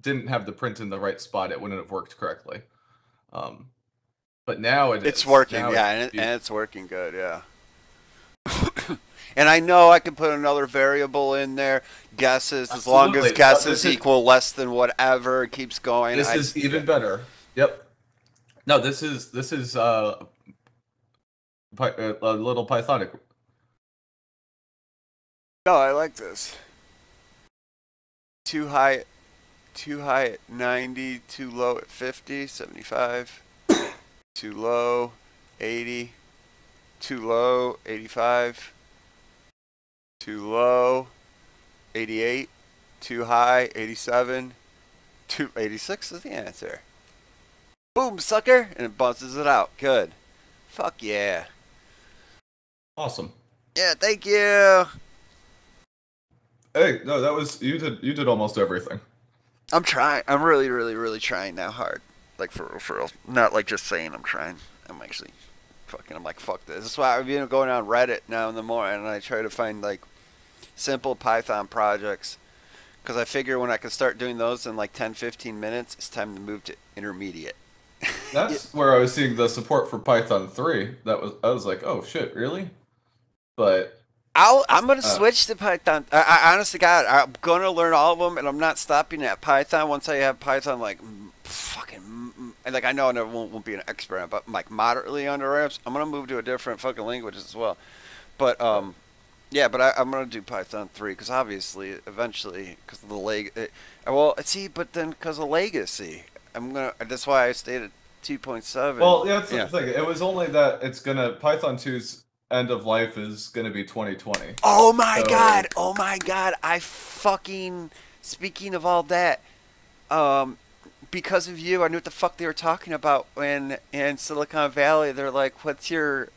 didn't have the print in the right spot. It wouldn't have worked correctly. But now it's working. Yeah, and it's working good. Yeah. And I know I can put another variable in there, guesses, as long as guesses equal less than whatever, it keeps going. This is even better. Yep. No, this is a little Pythonic. No, I like this. Too high at 90, too low at 50, 75, too low, 80, too low, 85, too low, 88, too high, 87, 86 is the answer. Boom, sucker, and it buzzes it out. Good. Fuck yeah. Awesome. Yeah, thank you. Hey, no, that was you did almost everything. I'm trying. I'm really, really, really trying now hard. Like for real. Not like just saying I'm trying. I'm actually I'm like, fuck this. That's why I've been going on Reddit now in the morning and I try to find like simple Python projects. Because I figure when I can start doing those in like 10, 15 minutes, it's time to move to intermediate. That's where I was seeing the support for Python 3. I was like, oh shit, really? But I'm gonna switch to Python. I honest to God, I'm gonna learn all of them, and I'm not stopping at Python. Once I have Python, like and like I know I never won't be an expert, but like moderately under wraps, I'm gonna move to a different fucking language as well. But yeah, but I'm gonna do Python 3 because obviously, eventually, because of the but then because of legacy, I'm gonna. That's why I stayed at 2.7. Well, yeah, that's the thing. It was only that Python 2's end of life is gonna be 2020. Oh my god! Oh my god! I fucking speaking of all that, because of you, I knew what the fuck they were talking about when in Silicon Valley they're like, "What's your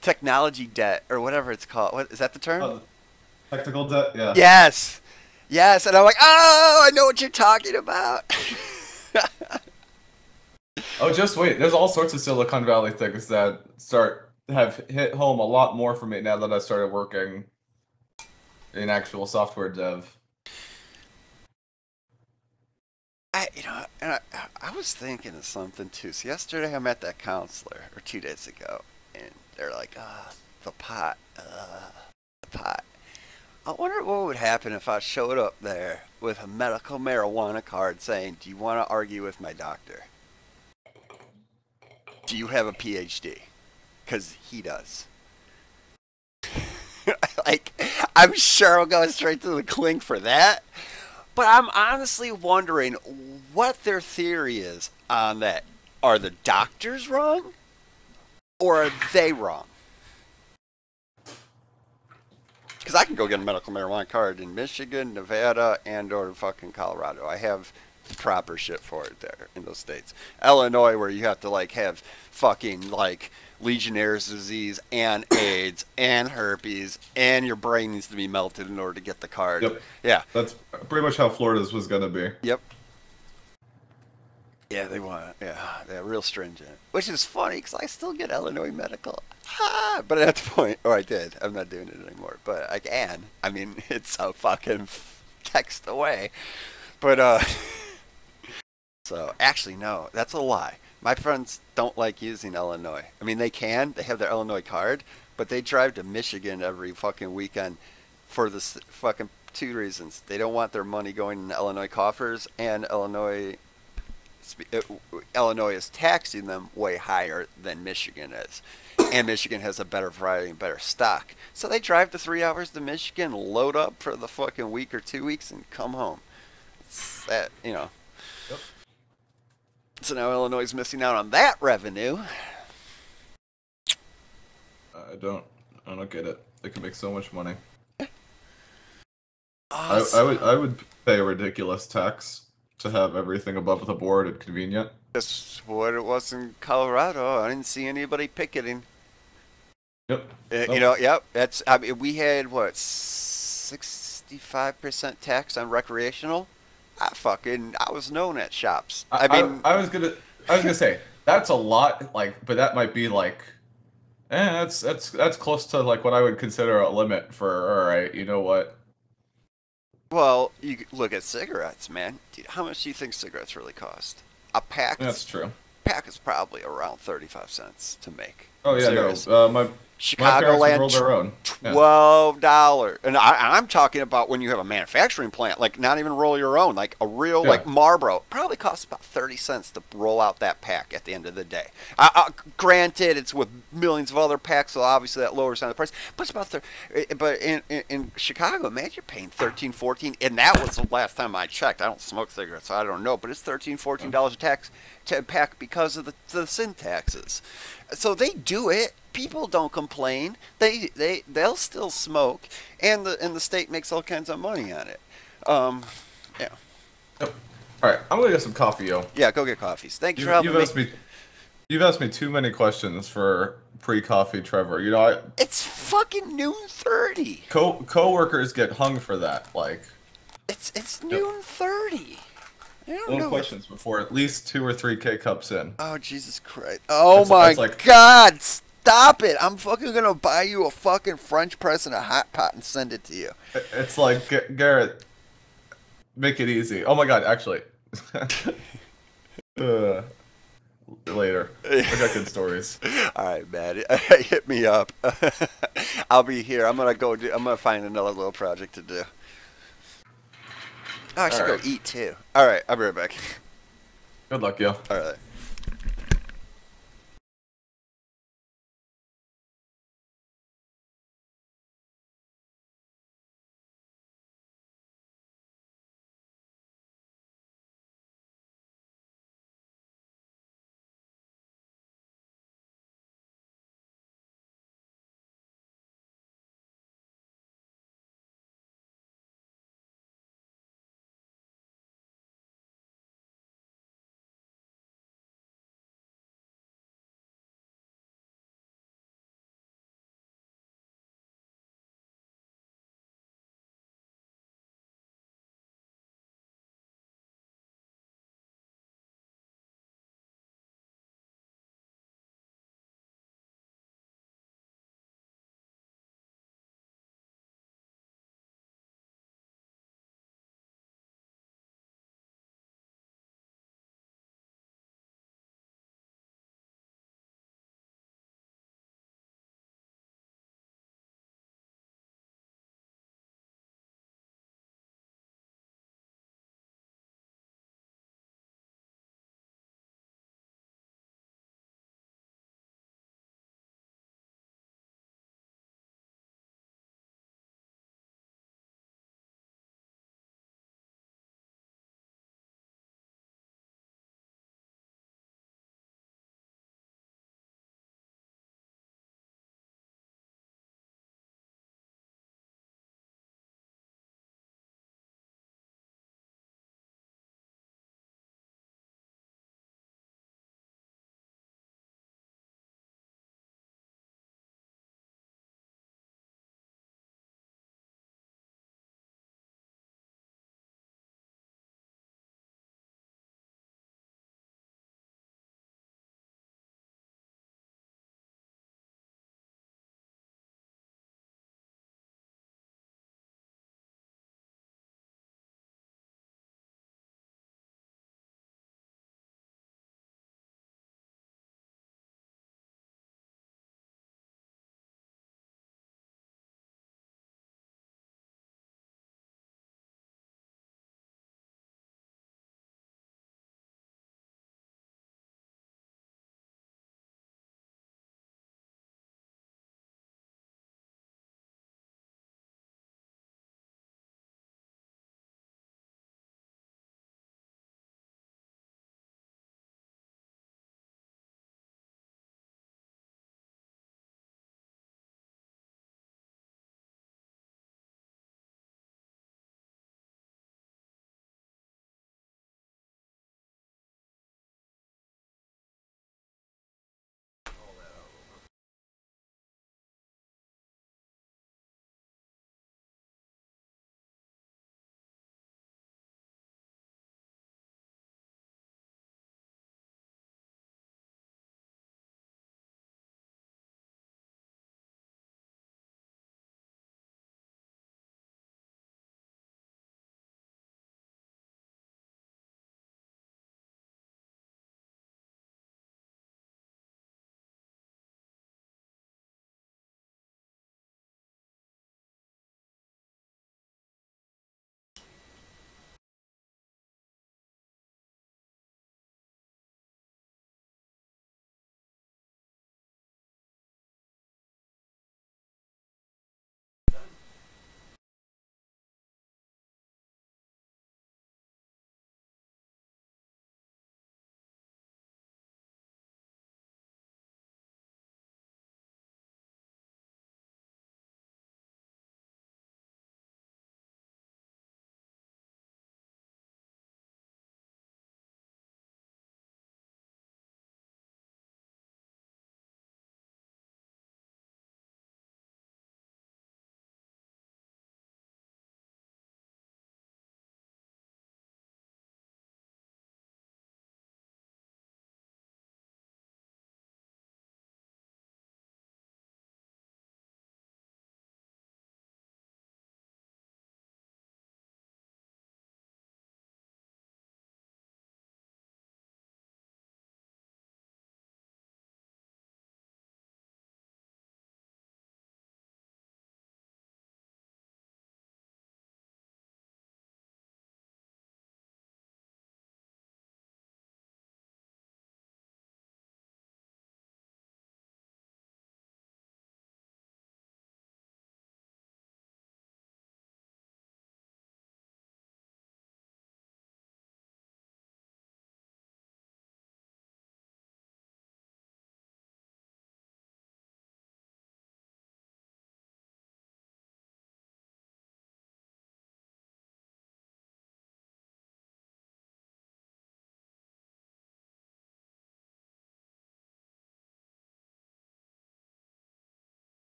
technology debt or whatever it's called? What is that the term? Technical debt, yeah. Yes, yes, and I'm like, oh, I know what you're talking about. Oh, just wait. There's all sorts of Silicon Valley things that have hit home a lot more for me now that I started working in actual software dev. I was thinking of something too. So yesterday I met that counselor, or 2 days ago, and they're like, the pot. I wonder what would happen if I showed up there with a medical marijuana card saying, do you want to argue with my doctor? Do you have a PhD? Because he does. Like, I'm sure I'll go straight to the clink for that. But I'm honestly wondering what their theory is on that. Are the doctors wrong? Or are they wrong? Because I can go get a medical marijuana card in Michigan, Nevada, and or fucking Colorado. I have the proper shit for it there in those states. Illinois, where you have to like have fucking like Legionnaire's disease and AIDS and herpes, and your brain needs to be melted in order to get the card. Yep. Yeah. That's pretty much how Florida's was gonna be. Yep. Yeah, they want. Yeah, they're real stringent. Which is funny because I still get Illinois medical. But at the point, or I did. I'm not doing it anymore. But I can. I mean, it's a fucking text away. But So actually, no, that's a lie. My friends don't like using Illinois. I mean, they can. They have their Illinois card, but they drive to Michigan every fucking weekend for this fucking two reasons. They don't want their money going in Illinois coffers, and Illinois is taxing them way higher than Michigan is. And Michigan has a better variety and better stock. So they drive the 3 hours to Michigan, load up for the fucking week or 2 weeks, and come home. It's that, you know. Yep. So now Illinois is missing out on that revenue. I don't get it. They can make so much money. Awesome. I would pay a ridiculous tax to have everything above the board and convenient. That's what it was in Colorado. I didn't see anybody picketing. Yep. You know, yep. That's. I mean, we had what 65% tax on recreational. I was known at shops. I mean, I was gonna say that's a lot. Like, but that might be like, that's close to like what I would consider a limit for. All right, you know what? well, you look at cigarettes, man. Dude, how much do you think cigarettes really cost? A pack. That's true. Pack is probably around 35 cents to make. Oh yeah, Serious. no. My Chicagoland, roll their own. $12, and I'm talking about when you have a manufacturing plant, like not even roll your own, like a real like Marlboro, probably costs about 30 cents to roll out that pack at the end of the day. Granted, it's with millions of other packs, so obviously that lowers down the price. But it's about but in Chicago, man, you're paying 13, 14, and that was the last time I checked. I don't smoke cigarettes, so I don't know, but it's 13, 14 dollars a pack because of the sin taxes. So they do it. People don't complain. They'll still smoke, and the state makes all kinds of money on it. Yeah. Yep. All right, I'm gonna get some coffee, yo. Yeah, go get coffees. Thank you for helping me. You've asked me too many questions for pre-coffee, Trevor. You know, It's fucking noon 30. Coworkers get hung for that. Like, it's noon 30. No questions before at least 2 or 3 K-cups in. Oh, Jesus Christ. Oh, my God. Stop it. I'm fucking going to buy you a fucking French press and a hot pot and send it to you. It's like, Garrett, make it easy. Oh, my God, actually. Later. I got good stories. All right, man. Hit me up. I'll be here. I'm going to find another little project to do. Oh, I should go eat too. All right, I'll be right back. Good luck, yo. All right.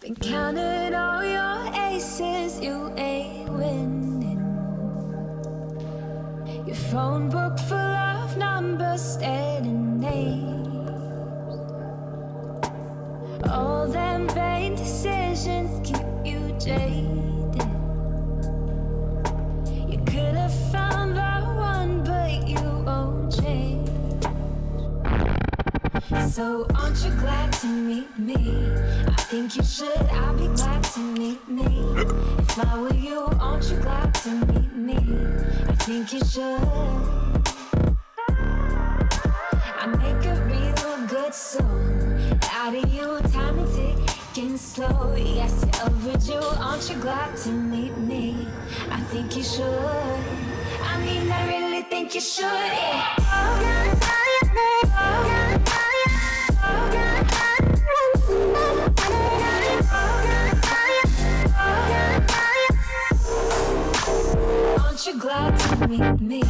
Been counting all your aces, you ain't winning. Your phone book full of numbers, dead and names. All them vain decisions keep you jaded. You could have found the one, but you won't change. So aren't you glad to meet me? I think you should, I'll be glad to meet me. If I were you, aren't you glad to meet me? I think you should. I make a real good song out of you, time and ticking slow. Yes, you're overdue, aren't you glad to meet me? I think you should. I mean, I really think you should, yeah. Aren't you glad to meet me? I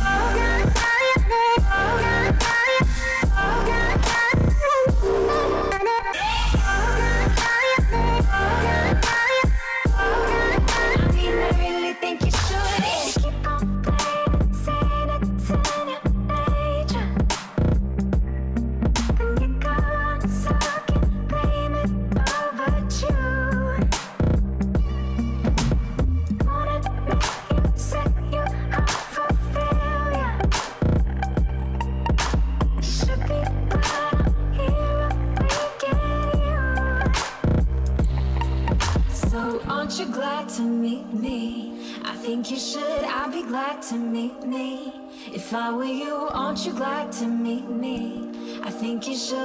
mean, I really think you should. Keep on playing, saying it's in your nature. Then you go on sucking, blame it all but you. Wanna make you set you up for failure. You should be glad I'm here again. So aren't you glad to meet me? I think you should, I'll be glad to meet me. If I were you, aren't you glad to meet me? I think you should.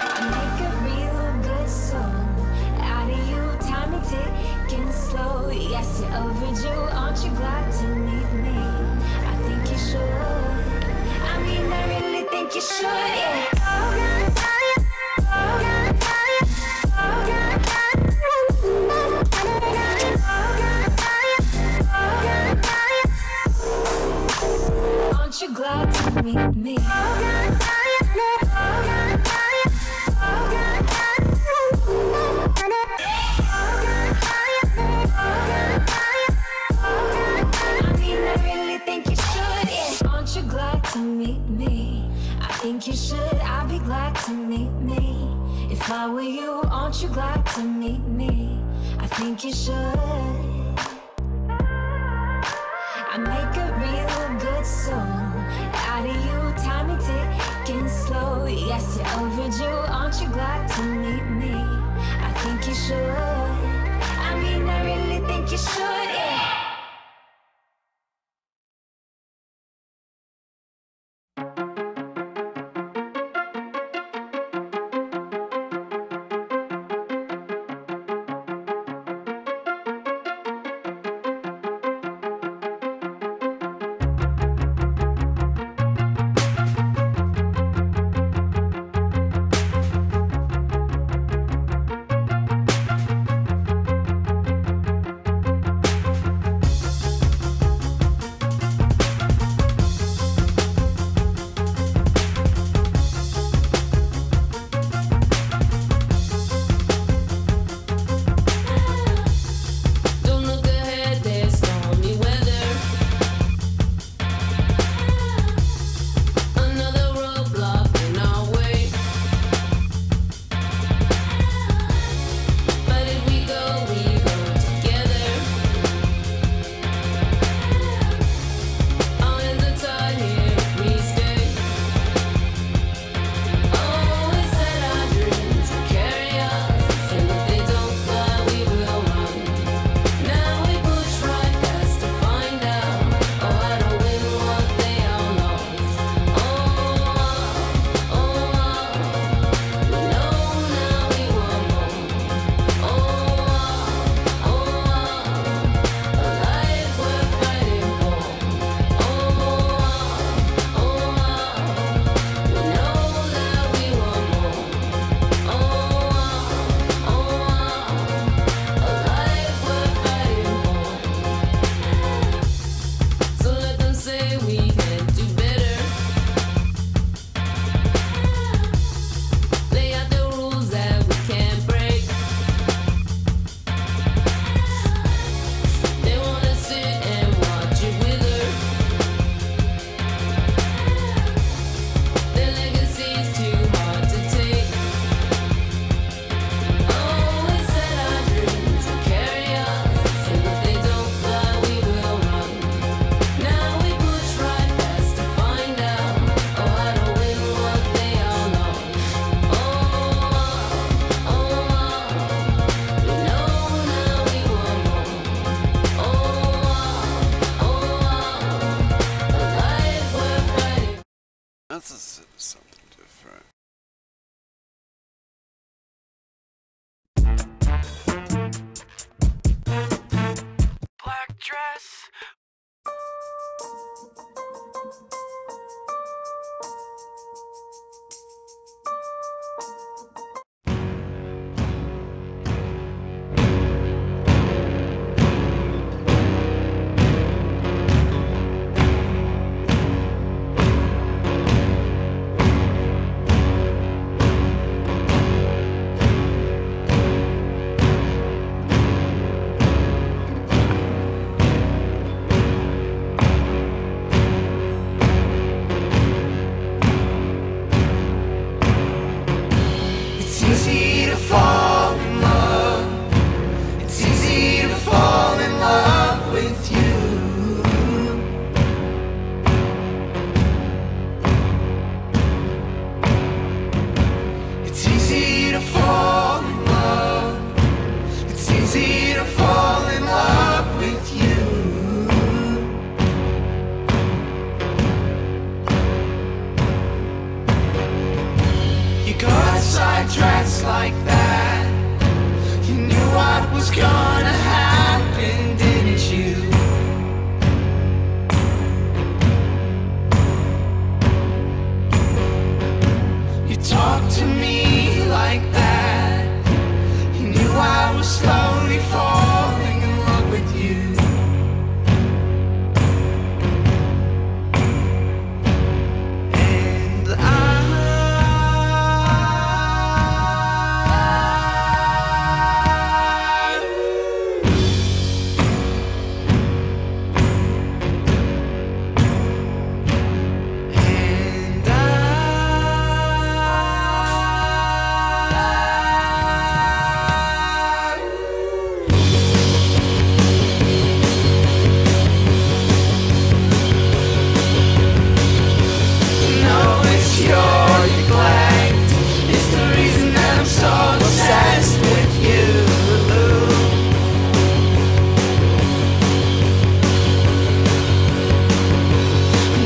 I make a real good song out of you, time and ticking slow. Yes, you're overdue, aren't you glad to meet me? I think you should. I mean, I really think you should, yeah. Aren't you glad to meet me? I mean, I really think you should, yeah. Aren't you glad to meet me? I think you should, I'll be glad to meet me. If I were you, aren't you glad to meet me? I think you should. I make a real good song out of you, time and ticking slow. Yes, you're overdue, aren't you glad to meet me? I think you should. I mean, I really think you should, yeah. That's something different. Black dress. It's easy to fall in love. It's easy to fall in love with you. It's easy to fall in love. It's easy to fall in love with you. You got sidetracked like that. You knew what was gonna happen, didn't you? You talked to me like that. You knew I was slowly falling in love with you. And no, it's your neglect. It's the reason that I'm so obsessed with you.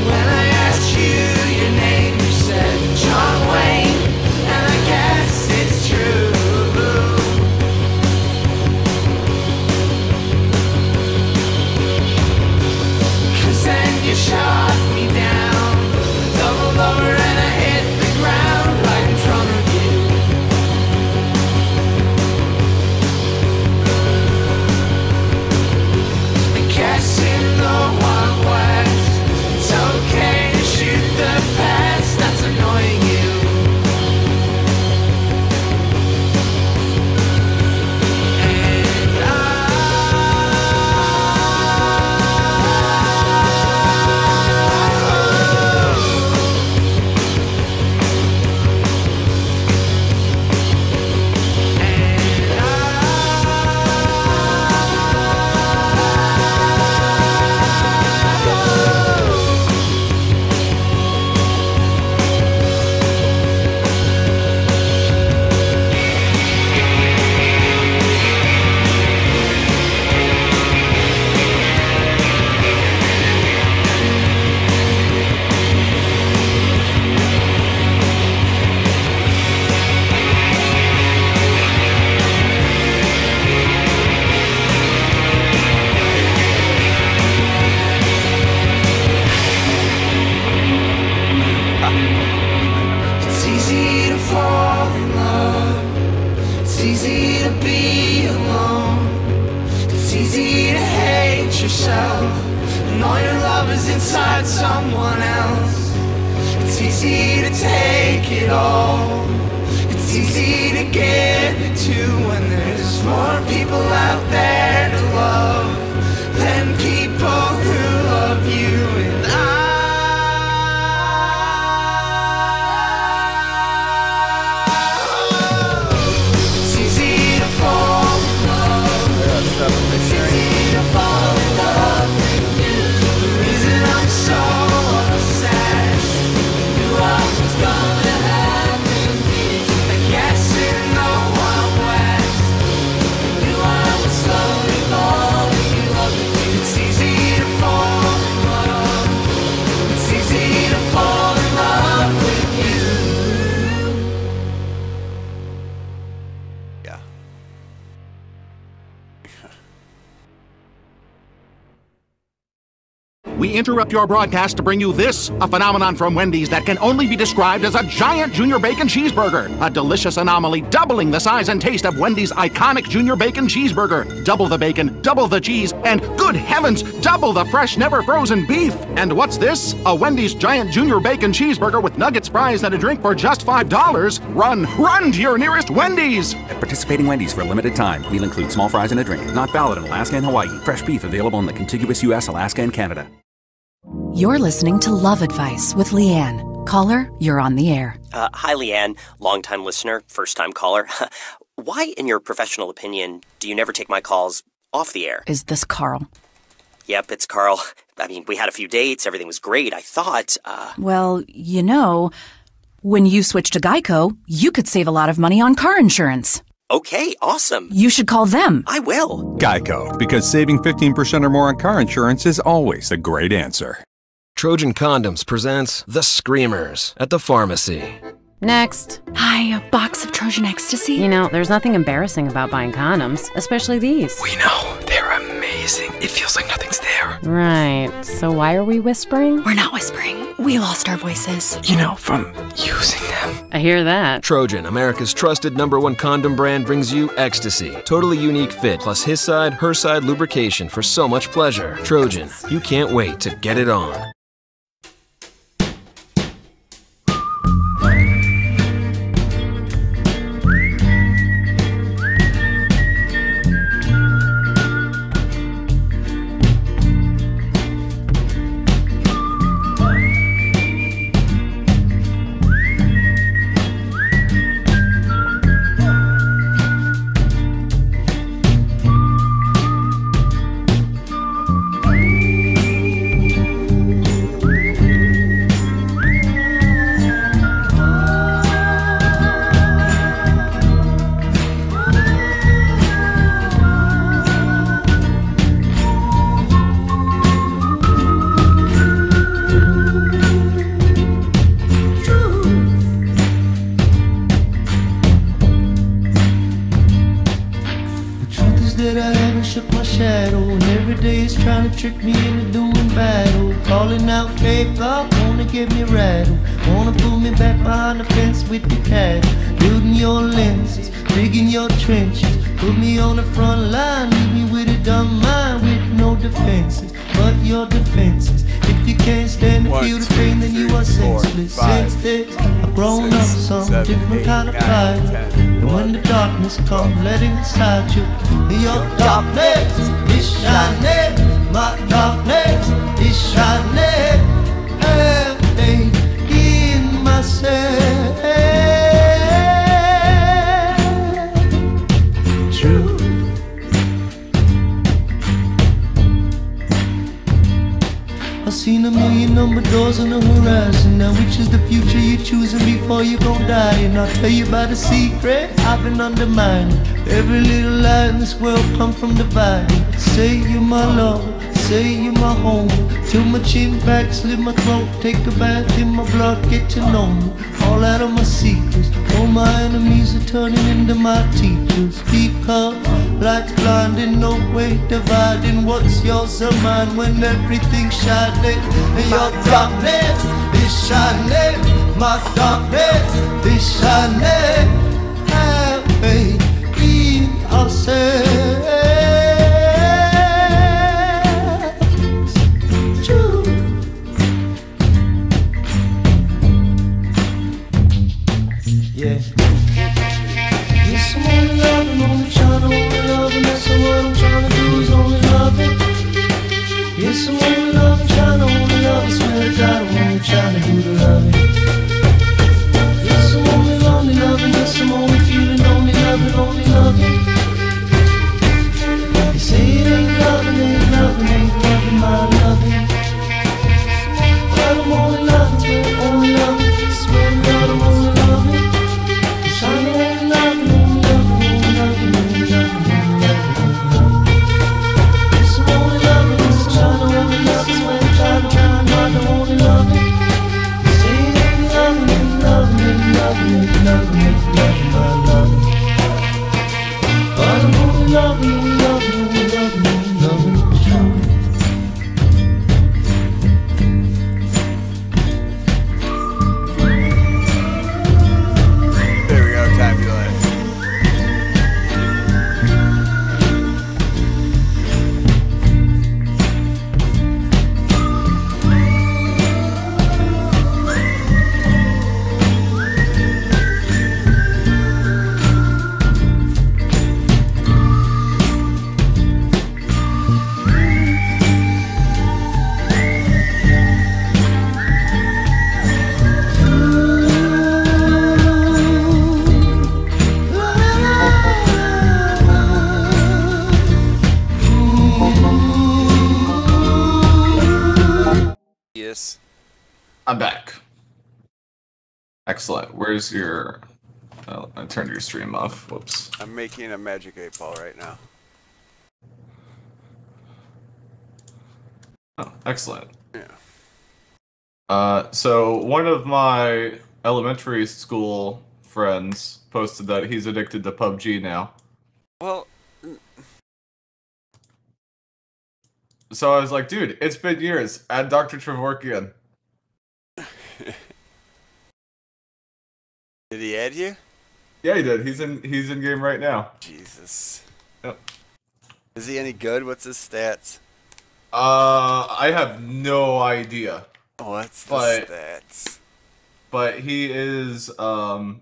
When I asked you your name, you said John Wayne, and I guess it's true. 'Cause then you shot me down, doubled over and I hit the ground right in front of you. I guess in the Wild West, it's okay to shoot the past that's annoying you. And it's easy to fall in love. It's easy to be alone. It's easy to hate yourself and all your love is inside someone else. It's easy to take it all. It's easy to give it to when there's more people out there to love than people who love you. And it's easy to fall in love. It's easy to fall in love with you. The reason I'm so obsessed, knew I was gonna happen. I guess in the Wild West, knew I was slowly falling interrupt your broadcast to bring you this, a phenomenon from Wendy's that can only be described as a giant junior bacon cheeseburger. A delicious anomaly doubling the size and taste of Wendy's iconic junior bacon cheeseburger. Double the bacon, double the cheese, and good heavens, double the fresh, never frozen beef. And what's this? A Wendy's giant junior bacon cheeseburger with nuggets, fries, and a drink for just $5. Run to your nearest Wendy's. At participating Wendy's for a limited time. Meal includes small fries and a drink. Not valid in Alaska and Hawaii. Fresh beef available in the contiguous U.S., Alaska, and Canada. You're listening to Love Advice with Leanne. Caller, you're on the air. Hi, Leanne. Longtime listener, first-time caller. Why, in your professional opinion, do you never take my calls off the air? Is this Carl? Yep, it's Carl. I mean, we had a few dates. Everything was great. I thought, Well, you know, when you switch to Geico, you could save a lot of money on car insurance. Okay, awesome. You should call them. I will. Geico, because saving 15% or more on car insurance is always a great answer. Trojan Condoms presents The Screamers at the pharmacy. Next. Hi, a box of Trojan Ecstasy? You know, there's nothing embarrassing about buying condoms, especially these. We know. They're amazing. It feels like nothing's there. Right. So why are we whispering? We're not whispering. We lost our voices. You know, from using them. I hear that. Trojan, America's trusted #1 condom brand, brings you Ecstasy. Totally unique fit, plus his side, her side lubrication for so much pleasure. Trojan, you can't wait to get it on. Trick me into doing battle, calling out faith, God, wanna get me rattled, wanna pull me back behind the fence with the cattle, building your lenses, digging your trenches, put me on the front line, leave me with a dumb mind with no defenses, but your defenses. If you can't stand to feel the pain, then you are senseless. Senseless. I've grown up some different kind of pride, and when the darkness comes, let it inside you. Your darkness is shining. My darkness is shining, everything in myself. True. I've seen a million number doors on the horizon. Now which is the future you're choosing before you gon' die? And I'll tell you about a secret I've been undermining. Every little lie in this world come from dividing. Say you're my lover, say you're my home, till my chin back, slit my throat, take a bath in my blood, get to know me, all out of my secrets. All my enemies are turning into my teachers, because light's blinding, no way dividing what's yours or mine when everything's shining. And your darkness is shining, my darkness is shining. Have faith in ourselves. Yeah. Yes, I'm only loving, only trying to only love, and that's what I'm trying to do is only love it. Yes, I'm only loving, trying to only love, I swear to God, I'm only trying to do the loving. Yes, I'm only lonely loving, yes, I'm only feeling only loving, only loving. They say it ain't loving, ain't loving, ain't loving, my loving. But I'm only loving, swear only loving, swear to God, I'm only loving. I'm only loving, only loving, only loving, only loving, only loving. Yes, I'm only loving, yes, I'm trying to only love, swear to God, I'm only loving. Say it I'm back. Excellent. Where's your... Oh, I turned your stream off. Whoops. I'm making a Magic 8 Ball right now. Oh, excellent. Yeah. So one of my elementary school friends posted that he's addicted to PUBG now. Well... So I was like, dude, it's been years. Add Dr. Trevorkian. Did he add you? Yeah, he did. He's in game right now. Jesus. Yep. Is he any good? What's his stats? I have no idea. What's the stats? But he is yeah,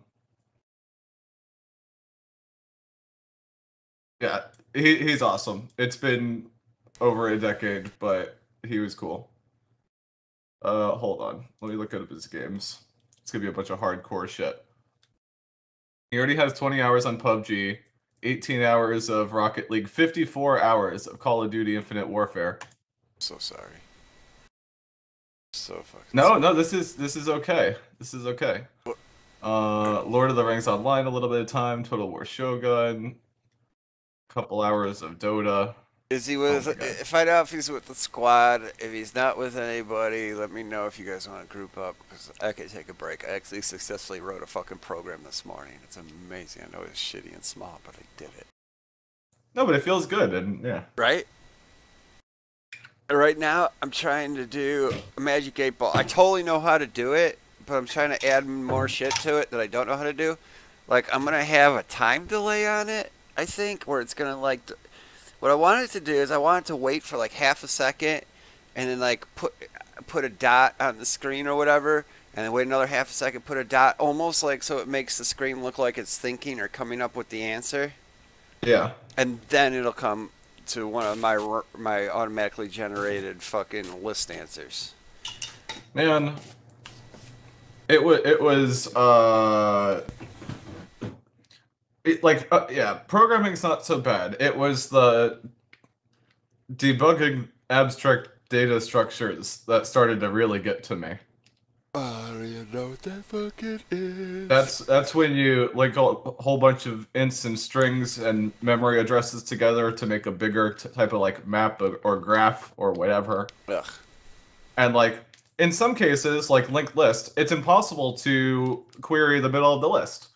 he's awesome. It's been over a decade, but he was cool. Hold on. Let me look at his games. It's gonna be a bunch of hardcore shit. He already has 20 hours on PUBG, 18 hours of Rocket League, 54 hours of Call of Duty Infinite Warfare. So sorry. So fucking No, this is okay. This is okay. Lord of the Rings Online, a little bit of time. Total War Shogun, couple hours of Dota. Is he with... find out if he's with the squad. If he's not with anybody, let me know if you guys want to group up, because I could take a break. I actually successfully wrote a fucking program this morning. It's amazing. I know it's shitty and small, but I did it. No, but it feels good, and yeah. Right? Right now, I'm trying to do a Magic 8 Ball. I totally know how to do it, but I'm trying to add more shit to it that I don't know how to do. Like, I'm going to have a time delay on it, I think, where it's going to, like... What I wanted to do is I wanted to wait for like half a second and then like put a dot on the screen or whatever, and then wait another half a second, put a dot, almost like so it makes the screen look like it's thinking or coming up with the answer. Yeah. And then it'll come to one of my automatically generated fucking list answers. Man, it was yeah, programming's not so bad. It was the debugging abstract data structures that started to really get to me. I don't even know what that fucking is. That's when you link a whole bunch of ints and strings and memory addresses together to make a bigger type of like map or graph or whatever. Ugh. And like in some cases, like linked list, it's impossible to query the middle of the list.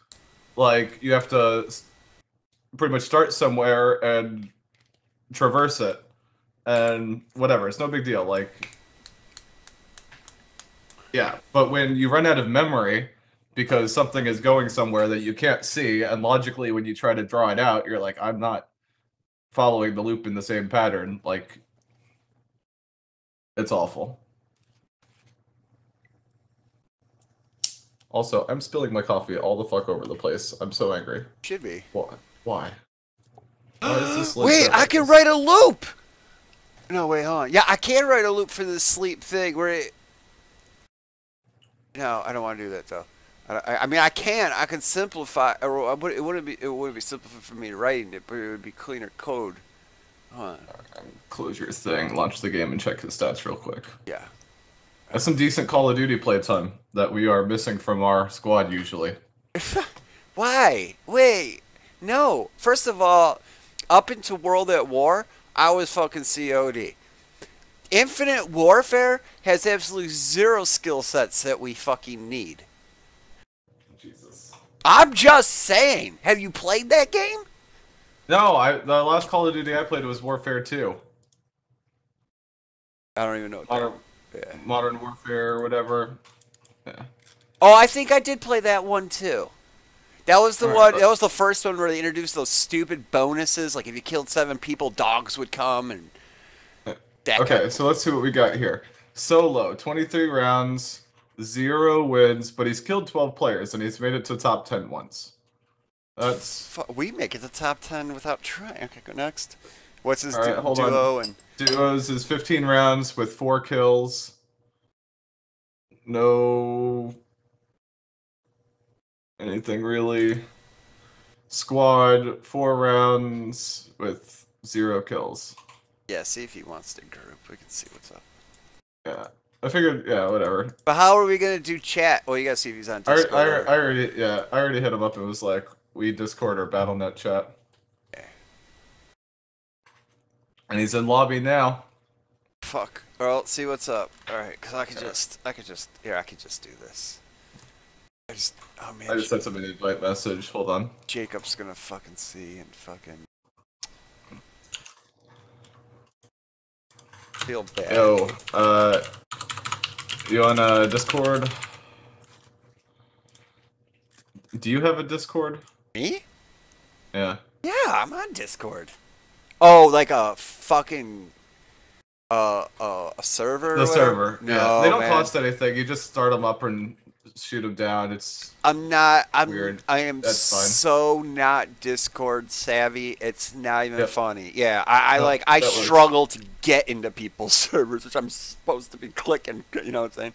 Like, you have to pretty much start somewhere and traverse it. And whatever, it's no big deal. Like, yeah. But when you run out of memory because something is going somewhere that you can't see, and logically when you try to draw it out, you're like, I'm not following the loop in the same pattern. Like, it's awful. Also, I'm spilling my coffee all the fuck over the place. I'm so angry. Should be. Why? Why is this wait, I can write a loop! No, wait, hold on. Yeah, I can write a loop for this sleep thing where it... No, I don't want to do that, though. I mean, I can simplify... Or it wouldn't be simple for me writing it, but it would be cleaner code. Hold on. Close your thing, launch the game, and check his stats real quick. Yeah. That's some decent Call of Duty playtime that we are missing from our squad usually. Why? Wait. No. First of all, up into World at War, I was fucking COD. Infinite Warfare has absolutely zero skill sets that we fucking need. Jesus. I'm just saying. Have you played that game? No, the last Call of Duty I played was Warfare 2. I don't even know what that is. Modern Warfare or whatever. Yeah. Oh, I think I did play that one too. That was the one. That was the first one where they introduced those stupid bonuses. Like if you killed 7 people, dogs would come and. Okay, so let's see what we got here. Solo, 23 rounds, 0 wins, but he's killed 12 players and he's made it to top 10 once. That's. We make it to top 10 without trying. Okay, go next. What's his hold duo on. and? Duos is 15 rounds with 4 kills. No anything really. Squad, 4 rounds with 0 kills. Yeah, see if he wants to group. We can see what's up. Yeah. I figured, yeah, whatever. But how are we gonna do chat? Well, you gotta see if he's on Discord. I already hit him up and was like, we Discord or BattleNet chat. Okay. And he's in lobby now. Fuck. Well, let's see what's up. All right, because I could just do this. Oh man. I just sent him an invite message. Hold on. Jacob's gonna fucking see and fucking feel bad. Yo, you on Discord? Do you have a Discord? Me? Yeah. Yeah, I'm on Discord. Oh, like a fucking a server? The server. No, yeah. They don't man. cost anything. You just start them up and shoot them down. It's I'm weird. I am That's fine. so not Discord savvy. It's not even funny. Yeah, I No, I that works. struggle to get into people's servers, which I'm supposed to be clicking. You know what I'm saying?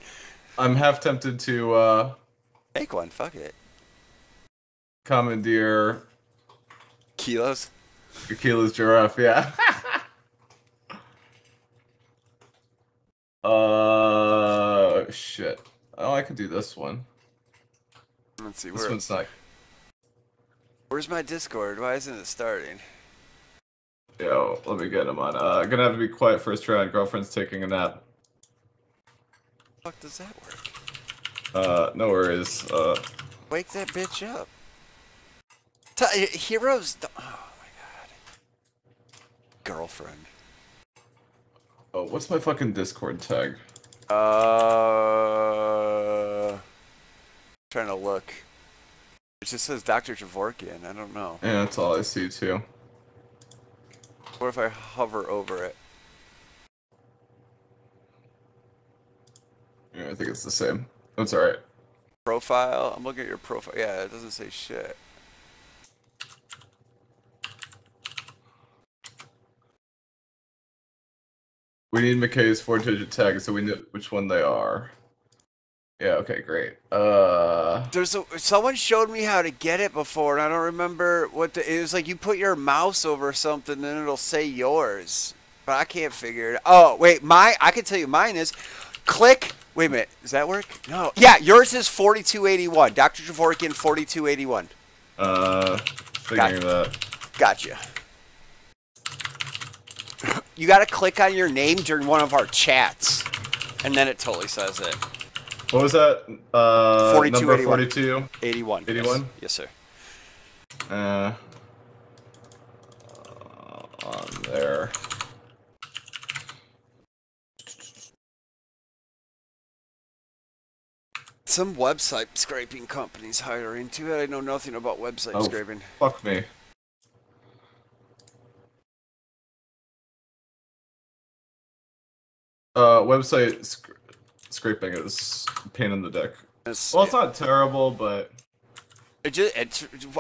I'm half tempted to Make one. Fuck it. commandeer Kilos. Kilo's giraffe. Yeah. Shit. Oh, I could do this one. Let's see. This one's not. Where's my Discord? Why isn't it starting? Yo, let me get him on. Gonna have to be quiet first round. Girlfriend's taking a nap. Fuck does that work? No worries. Wake that bitch up. Heroes. Oh my god. Girlfriend. Oh, what's my fucking Discord tag? Trying to look. It just says Dr. Javorkian. I don't know. Yeah, that's all I see too. What if I hover over it? Yeah, I think it's the same. That's alright. Profile? I'm looking at your profile. Yeah, it doesn't say shit. We need McKay's 4-digit tag so we know which one they are. Yeah, okay, great. Someone showed me how to get it before, and I don't remember what it was like. You put your mouse over something, then it'll say yours, but I can't figure it out. Oh wait, I can tell you mine is click. Wait a minute, does that work? No. Yeah, yours is 4281. Dr. Javorkian 4281. Figuring that. Gotcha. You gotta click on your name during one of our chats, and then it totally says it. What was that? 4281. 42? 81. 81? Yes, sir. On there. Some website scraping companies hire into it. I know nothing about website scraping. Fuck me. Website scraping is a pain in the dick. Well, it's not terrible, but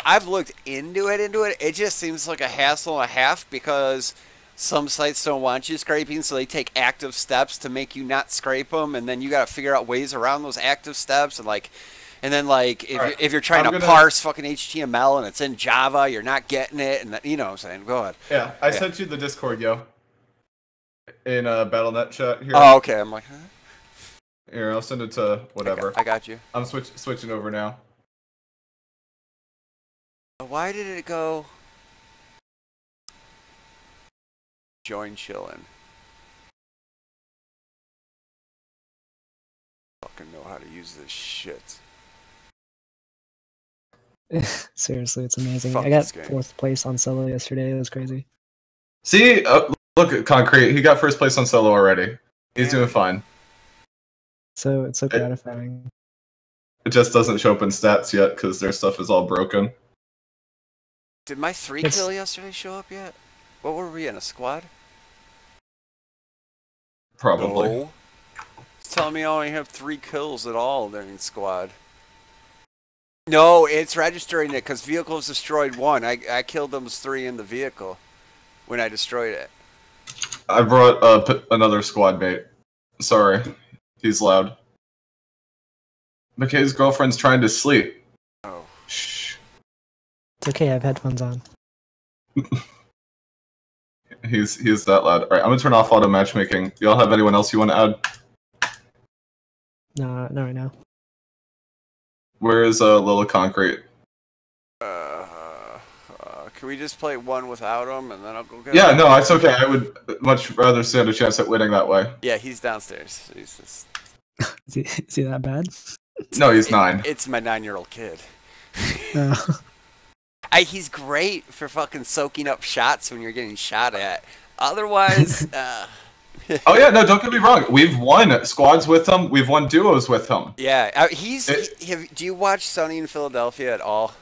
I've looked into it. It just seems like a hassle and a half because some sites don't want you scraping, so they take active steps to make you not scrape them, and then you got to figure out ways around those active steps, and if you're trying to parse fucking HTML and it's in Java, you're not getting it, and you know what I'm saying. Go ahead. Yeah, I sent you the Discord, yo. In BattleNet chat here. Oh, okay. I'm like, huh? Here, I'll send it to whatever. I got you. I'm switching over now. Why did it go? Join chillin'. Fucking know how to use this shit. Seriously, it's amazing. Fuck I got this game. 4th place on solo yesterday. It was crazy. See, look at Concrete. He got first place on solo already. He's doing fine. So it's so gratifying. It just doesn't show up in stats yet because their stuff is all broken. Did my 3 kill yesterday show up yet? What were we in, a squad? Probably. No. It's telling me I only have 3 kills at all during squad. No, it's registering it because vehicles destroyed 1. I killed those 3 in the vehicle when I destroyed it. I brought another squad mate. Sorry. He's loud. McKay's girlfriend's trying to sleep. Oh. Shh. It's okay, I have headphones on. He's that loud. Alright, I'm gonna turn off auto matchmaking. Y'all have anyone else you want to add? No, not right now. Where is Little Concrete? Can we just play one without him, and then I'll go get Yeah, him? no, it's okay. I would much rather stand a chance at winning that way. Yeah, he's downstairs. He's just... Is he that bad? No, he's 9. It's my 9-year-old kid. Oh. He's great for fucking soaking up shots when you're getting shot at. Otherwise, Oh yeah, no, don't get me wrong. We've won squads with him. We've won duos with him. yeah, do you watch Sunny in Philadelphia at all?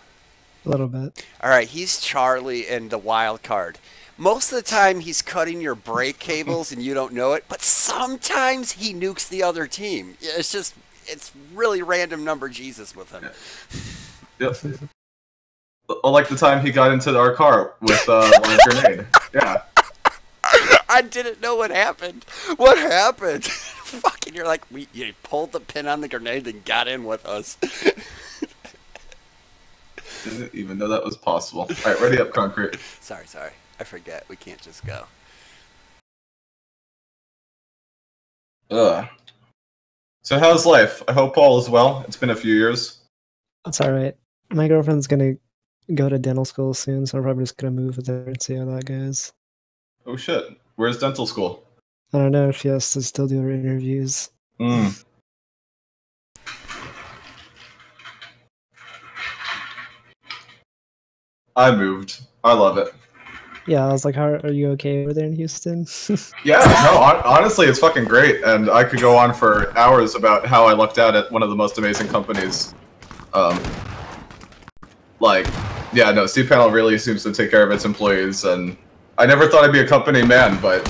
A little bit. All right, he's Charlie in the wild card. Most of the time, he's cutting your brake cables and you don't know it, but sometimes he nukes the other team. It's really random number Jesus with him. Yep. Like the time he got into our car with a grenade. Yeah. I didn't know what happened. What happened? Fucking, you're like, you pulled the pin on the grenade and got in with us. Didn't even know that was possible. All right, ready up, Concrete. Sorry. I forget. We can't just go. Ugh. So how's life? I hope all is well. It's been a few years. That's all right. My girlfriend's gonna go to dental school soon, so I'm probably just gonna move with her and see how that goes. Oh shit. Where's dental school? I don't know if she has to still do her interviews. I moved. I love it. Yeah, I was like, are you okay over there in Houston? Yeah, no, honestly, it's fucking great, and I could go on for hours about how I lucked out at one of the most amazing companies. Yeah, no, cPanel really seems to take care of its employees, and I never thought I'd be a company man, but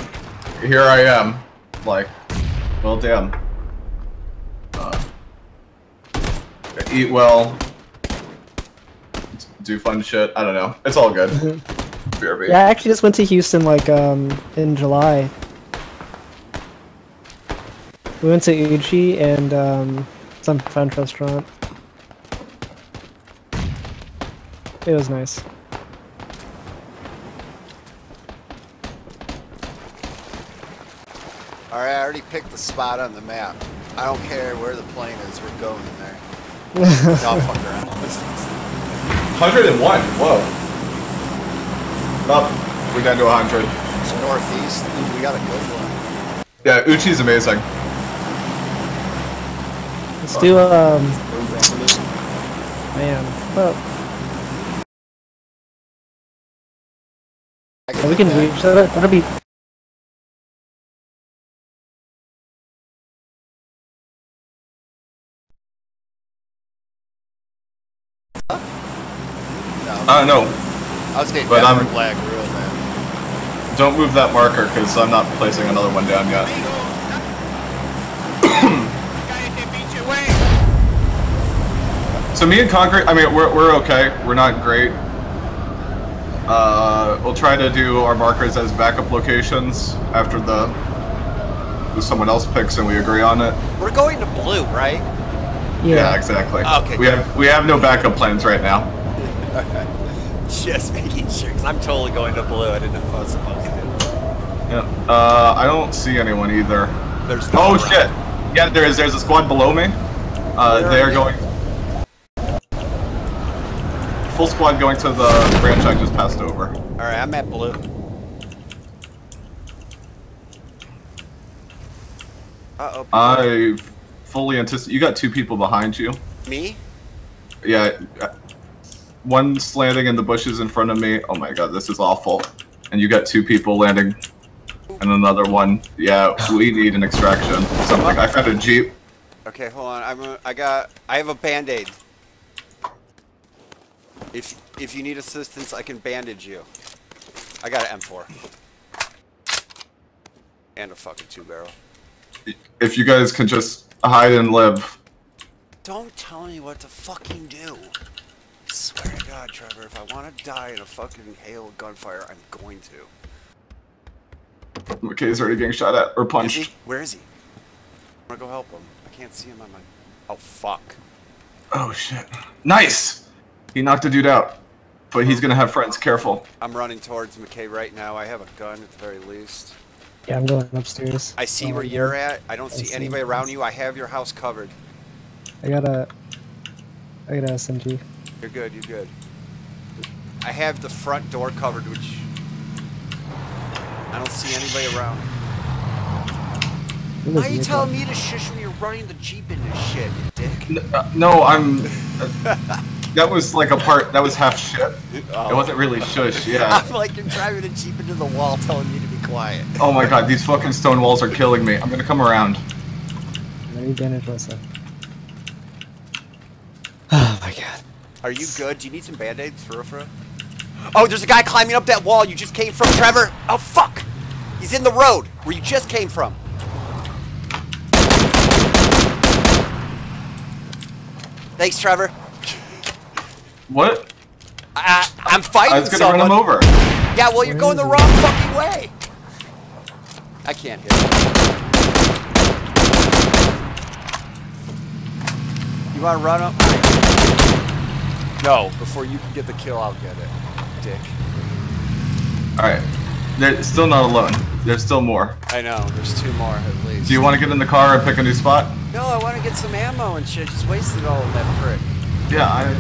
here I am. Like, well, damn. Eat well. Do fun shit. I don't know. It's all good. BRB. Yeah, I actually just went to Houston like in July. We went to Uchi and some French restaurant. It was nice. Alright, I already picked the spot on the map. I don't care where the plane is, we're going in there. Y'all fuck around. 101. Whoa. Up. We're down to 100. It's northeast. Ooh, we got a good one. Yeah, Uchi's amazing. Let's do man. Well, we can reach that. That'll be. No. I was getting but lag real bad. Don't move that marker because I'm not placing another one down yet. So me and Concrete, I mean, we're okay. We're not great. We'll try to do our markers as backup locations after someone else picks and we agree on it. We're going to blue, right? Yeah, exactly. Okay. We have no backup plans right now. Okay. Just making sure, because I'm totally going to blue. I didn't know if I was supposed to. Yeah. I don't see anyone either. There's oh shit! Yeah, there's a squad below me. They are going. Full squad going to the branch I just passed over. All right, I'm at blue. Uh-oh. I fully anticipate. You got 2 people behind you. Me? Yeah. One's landing in the bushes in front of me. Oh my god, this is awful. And you got 2 people landing. And another one. Yeah, we need an extraction. Something. I found a jeep. Okay, hold on. I have a band-aid. If you need assistance, I can bandage you. I got an M4. And a fucking 2-barrel. If you guys can just hide and live. Don't tell me what to fucking do. I swear to God, Trevor, if I want to die in a fucking hail of gunfire, I'm going to. McKay's already getting shot at or punched. Is he? Where is he? I'm gonna go help him. I can't see him on my... Oh, fuck. Oh, shit. Nice! He knocked a dude out. But he's gonna have friends. Careful. I'm running towards McKay right now. I have a gun at the very least. Yeah, I'm going upstairs. I see where you're at. I don't see anybody around you. I have your house covered. I got a SMG. You're good. You're good. I have the front door covered, which I don't see anybody around. Why are you telling me to shush when you're running the Jeep into shit, you dick? No, I'm... that was like a part... That was half shit. Oh. It wasn't really shush, yeah. I'm like, you're driving the Jeep into the wall telling me to be quiet. Oh my god, these fucking stone walls are killing me. I'm gonna come around. Let me bandage myself. Oh my god. Are you good? Do you need some band-aids for real? Oh, there's a guy climbing up that wall you just came from, Trevor! Oh, fuck! He's in the road, where you just came from. Thanks, Trevor. What? I'm fighting someone. I was gonna run him over. Yeah, well, you're going the wrong fucking way. I can't hit him. You wanna run up? No, before you can get the kill, I'll get it. Dick. Alright. They're still not alone. There's still more. I know, there's 2 more at least. Do you want to get in the car and pick a new spot? No, I want to get some ammo and shit. Just wasted all of that prick. Yeah,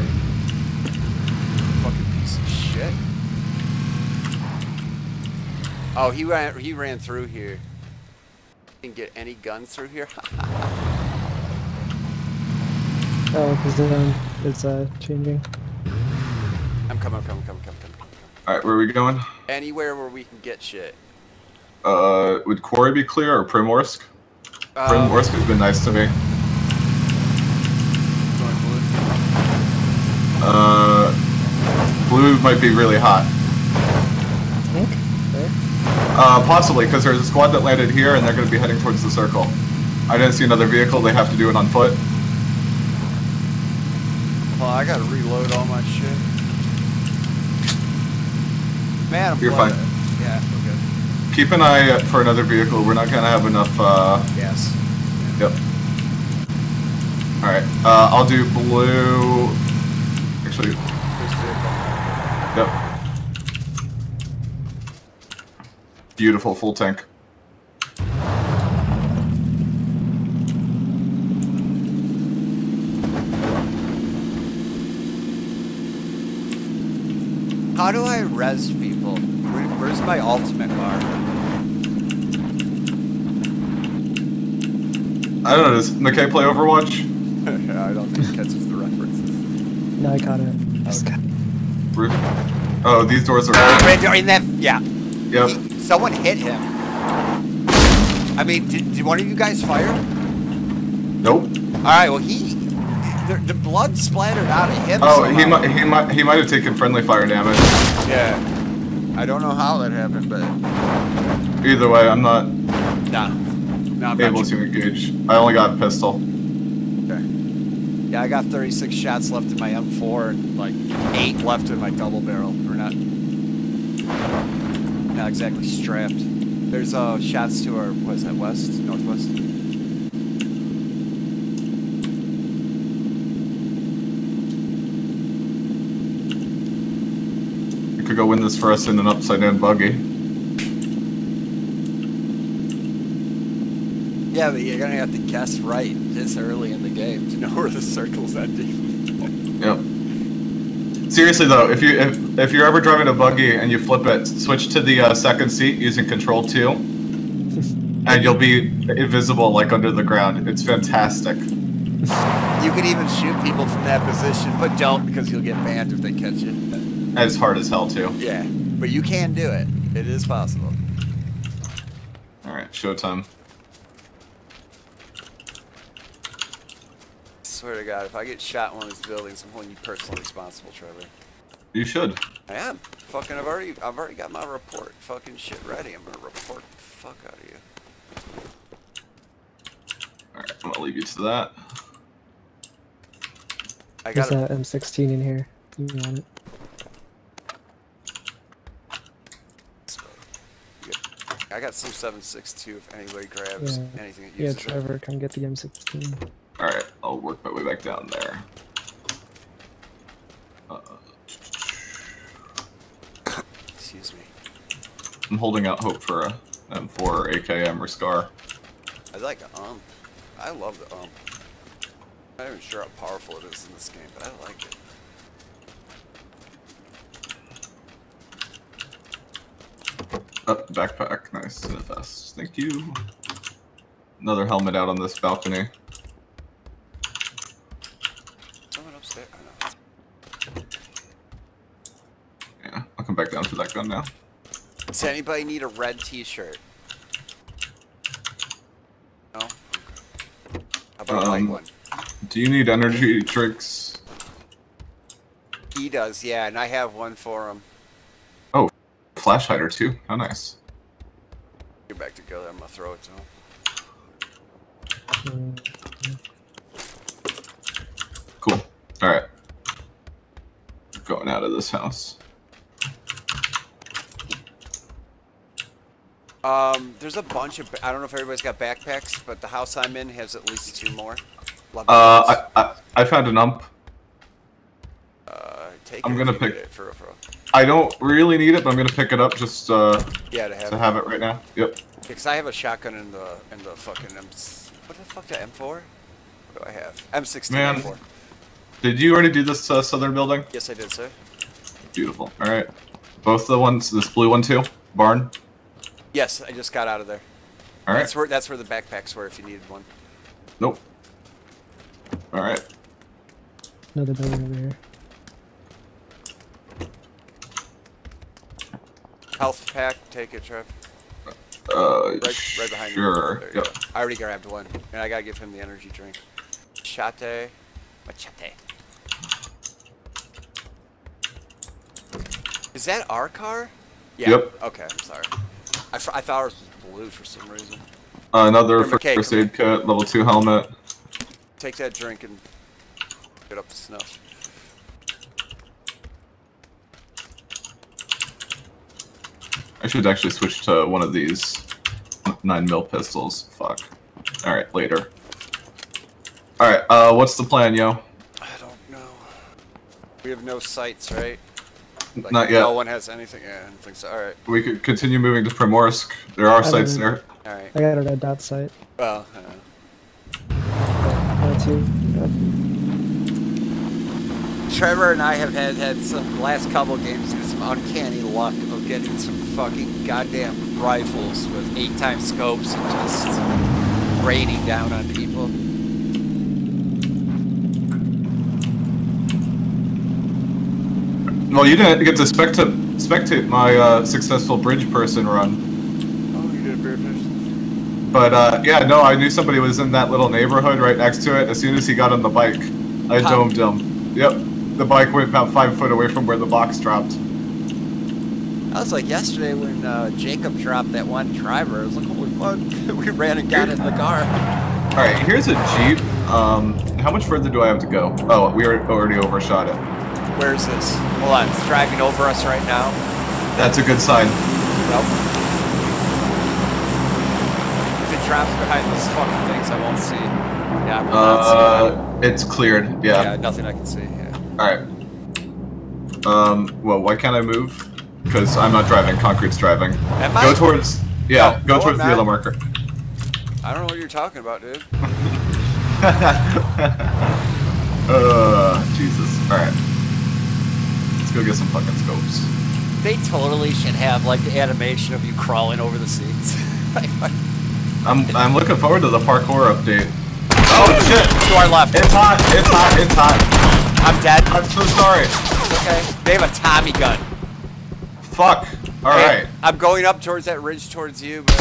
Fucking piece of shit. Oh, he ran through here. Didn't get any guns through here. Oh, because it's changing. I'm coming. Alright, where are we going? Anywhere where we can get shit. Would Quarry be clear or Primorsk? Primorsk has been nice to me. Blue might be really hot. Possibly, because there's a squad that landed here and they're going to be heading towards the circle. I didn't see another vehicle, they have to do it on foot. Well, I gotta reload all my shit. Man, You're fine. Yeah, we're good. Keep an eye out for another vehicle. We're not gonna have enough. Yes. Yep. All right. I'll do blue. Actually. Yep. Beautiful full tank. How do I res people? Where's my ultimate bar? I don't know, does McKay play Overwatch? I don't think he catches the references. No, I caught it. Oh, these doors are... in that... Yeah. Yep. Someone hit him. I mean, did one of you guys fire? Nope. Alright, well the blood splattered out of him. Oh, somehow. he might have taken friendly fire damage. Yeah. I don't know how that happened, but... Either way, I'm not I'm able to engage. I only got a pistol. Okay. Yeah, I got 36 shots left in my M4 and like 8 left in my double barrel. We're not exactly strapped. There's shots to our, what is that, west? Northwest? You could go win this for us in an upside down buggy. Yeah, but you're gonna have to guess right this early in the game to know where the circle's ending. Yep. Seriously though, if you're ever driving a buggy and you flip it, switch to the second seat using Control 2, and you'll be invisible like under the ground. It's fantastic. You can even shoot people from that position, but don't because you'll get banned if they catch you. And it's hard as hell too. Yeah, but you can do it. It is possible. All right, showtime. I swear to God, if I get shot in one of these buildings, I'm holding you personally responsible, Trevor. You should. I am. Fucking, I've already got my report. Fucking shit ready. I'm gonna report the fuck out of you. All right, I'm gonna leave you to that. I got There's an M16 in here. You want it? I got some 7.62 if anybody grabs anything that uses Trevor, come get the M16. Alright, I'll work my way back down there. Excuse me. I'm holding out hope for a M4 or AKM or SCAR. I like the I love the I'm not even sure how powerful it is in this game, but I like it. Oh, backpack, nice, and a vest. Thank you. Another helmet out on this balcony. Someone upstairs. Yeah, I'll come back down to that gun now. Does anybody need a red T-shirt? No. How about a white one? Do you need energy drinks? He does, yeah, and I have one for him. Oh, flash hider too. How nice. Get back together. I'm gonna throw it to him. Cool. All right. Going out of this house. There's a bunch of. I don't know if everybody's got backpacks, but the house I'm in has at least 2 more. I found an ump. Take I'm it gonna if you pick. need it for real. I don't really need it, but I'm gonna pick it up just Yeah, to have it right now. Yep. Because I have a shotgun in the fucking what the fuck? The M4? What do I have? M16. Man, M4. did you already do this southern building? Yes, I did, sir. Beautiful. All right. Both the ones, this blue one too. Barn. Yes, I just got out of there. All right. That's where the backpacks were. If you needed one. Nope. All right. Another building over here. Health pack, take it, Trev. Right behind sure. you. Yep. I already grabbed one, and I gotta give him the energy drink. Machete. Is that our car? Yeah. Yep. Okay, I'm sorry. I thought ours was blue for some reason. Another Here, McKay, first come aid kit, level 2 helmet. Take that drink and get up to snuff. I should actually switch to one of these 9mm pistols. Fuck. All right, later. All right. What's the plan, yo? I don't know. We have no sights, right? Like, Not yet. No one has anything. Yeah, I don't think so. All right. We could continue moving to Primorsk. There are sites there. All right. I got a red dot site. Well. Too. Trevor and I have had some last couple games with some uncanny luck of getting some fucking goddamn rifles with 8x scopes and just raining down on people. Well, you didn't get to spectate my successful bridge person run. Oh, you did a bridge person? But yeah, no, I knew somebody was in that little neighborhood right next to it. As soon as he got on the bike, I domed him. Yep, the bike went about 5 foot away from where the box dropped. I was like yesterday when Jacob dropped that one driver. I was like, holy fuck! We ran and got in the car. All right, here's a Jeep. How much further do I have to go? Oh, we already overshot it. Where is this? Hold on, it's driving over us right now. That's a good sign. Nope. If it drops behind these fucking things, I won't see. Yeah, I will not see it. It's cleared. Yeah. Yeah, nothing I can see. Yeah. All right. Well, why can't I move? Because I'm not driving. Concrete's driving. Am Go I? towards. Yeah. No, go towards the yellow marker. I don't know what you're talking about, dude. Jesus. All right. Let's go get some fucking scopes. They totally should have like the animation of you crawling over the seats. I'm looking forward to the parkour update. Oh shit! To our left. It's hot. It's hot. It's hot. I'm dead. I'm so sorry. It's okay. They have a Tommy gun. Fuck. All right. I'm going up towards that ridge towards you, but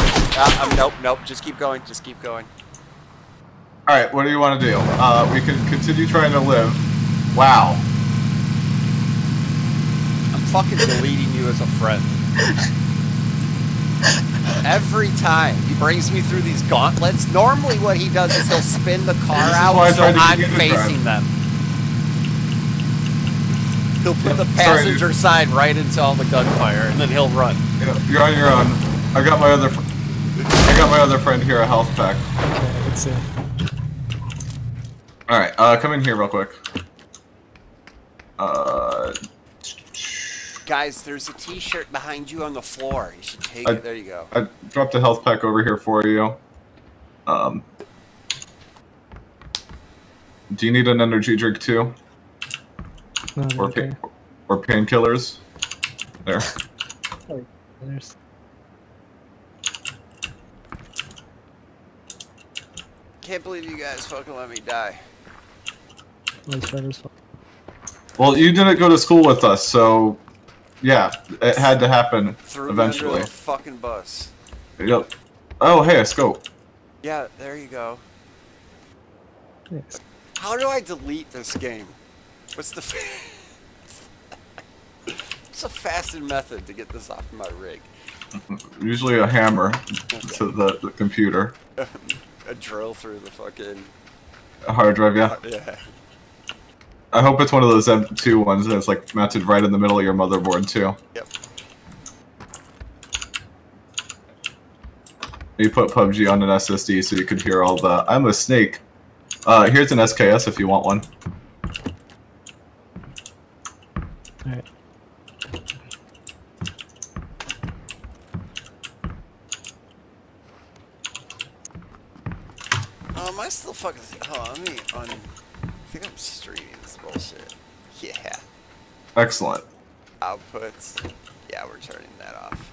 nope. Just keep going. Just keep going. All right. What do you want to do? We can continue trying to live. Wow. I'm fucking deleting you as a friend. Every time he brings me through these gauntlets, normally what he does is he'll spin the car out so I'm facing them. He'll put the passenger side right into all the gunfire, and then he'll run. You're on your own. I got my other friend here, a health pack. Okay, let's see. All right, come in here real quick. Guys, there's a T-shirt behind you on the floor. You should take it. There you go. I dropped a health pack over here for you. Do you need an energy drink too? No, Or painkillers? There. There's... Can't believe you guys fucking let me die. Well, you didn't go to school with us, so yeah, it had to happen eventually. Under the fucking bus. Yep. Oh, hey, a scope. Yeah, there you go. Yes. How do I delete this game? What's the what's a faster method to get this off my rig? Usually a hammer to the computer. A drill through the fucking... A hard drive, yeah. Yeah. I hope it's one of those M2 ones that's like mounted right in the middle of your motherboard too. Yep. You put PUBG on an SSD so you could hear all the "I'm a snake." Here's an SKS if you want one. Alright. Am I still fucking... Hold on, I think I'm streaming this bullshit. Yeah. Excellent. Outputs. Yeah, we're turning that off.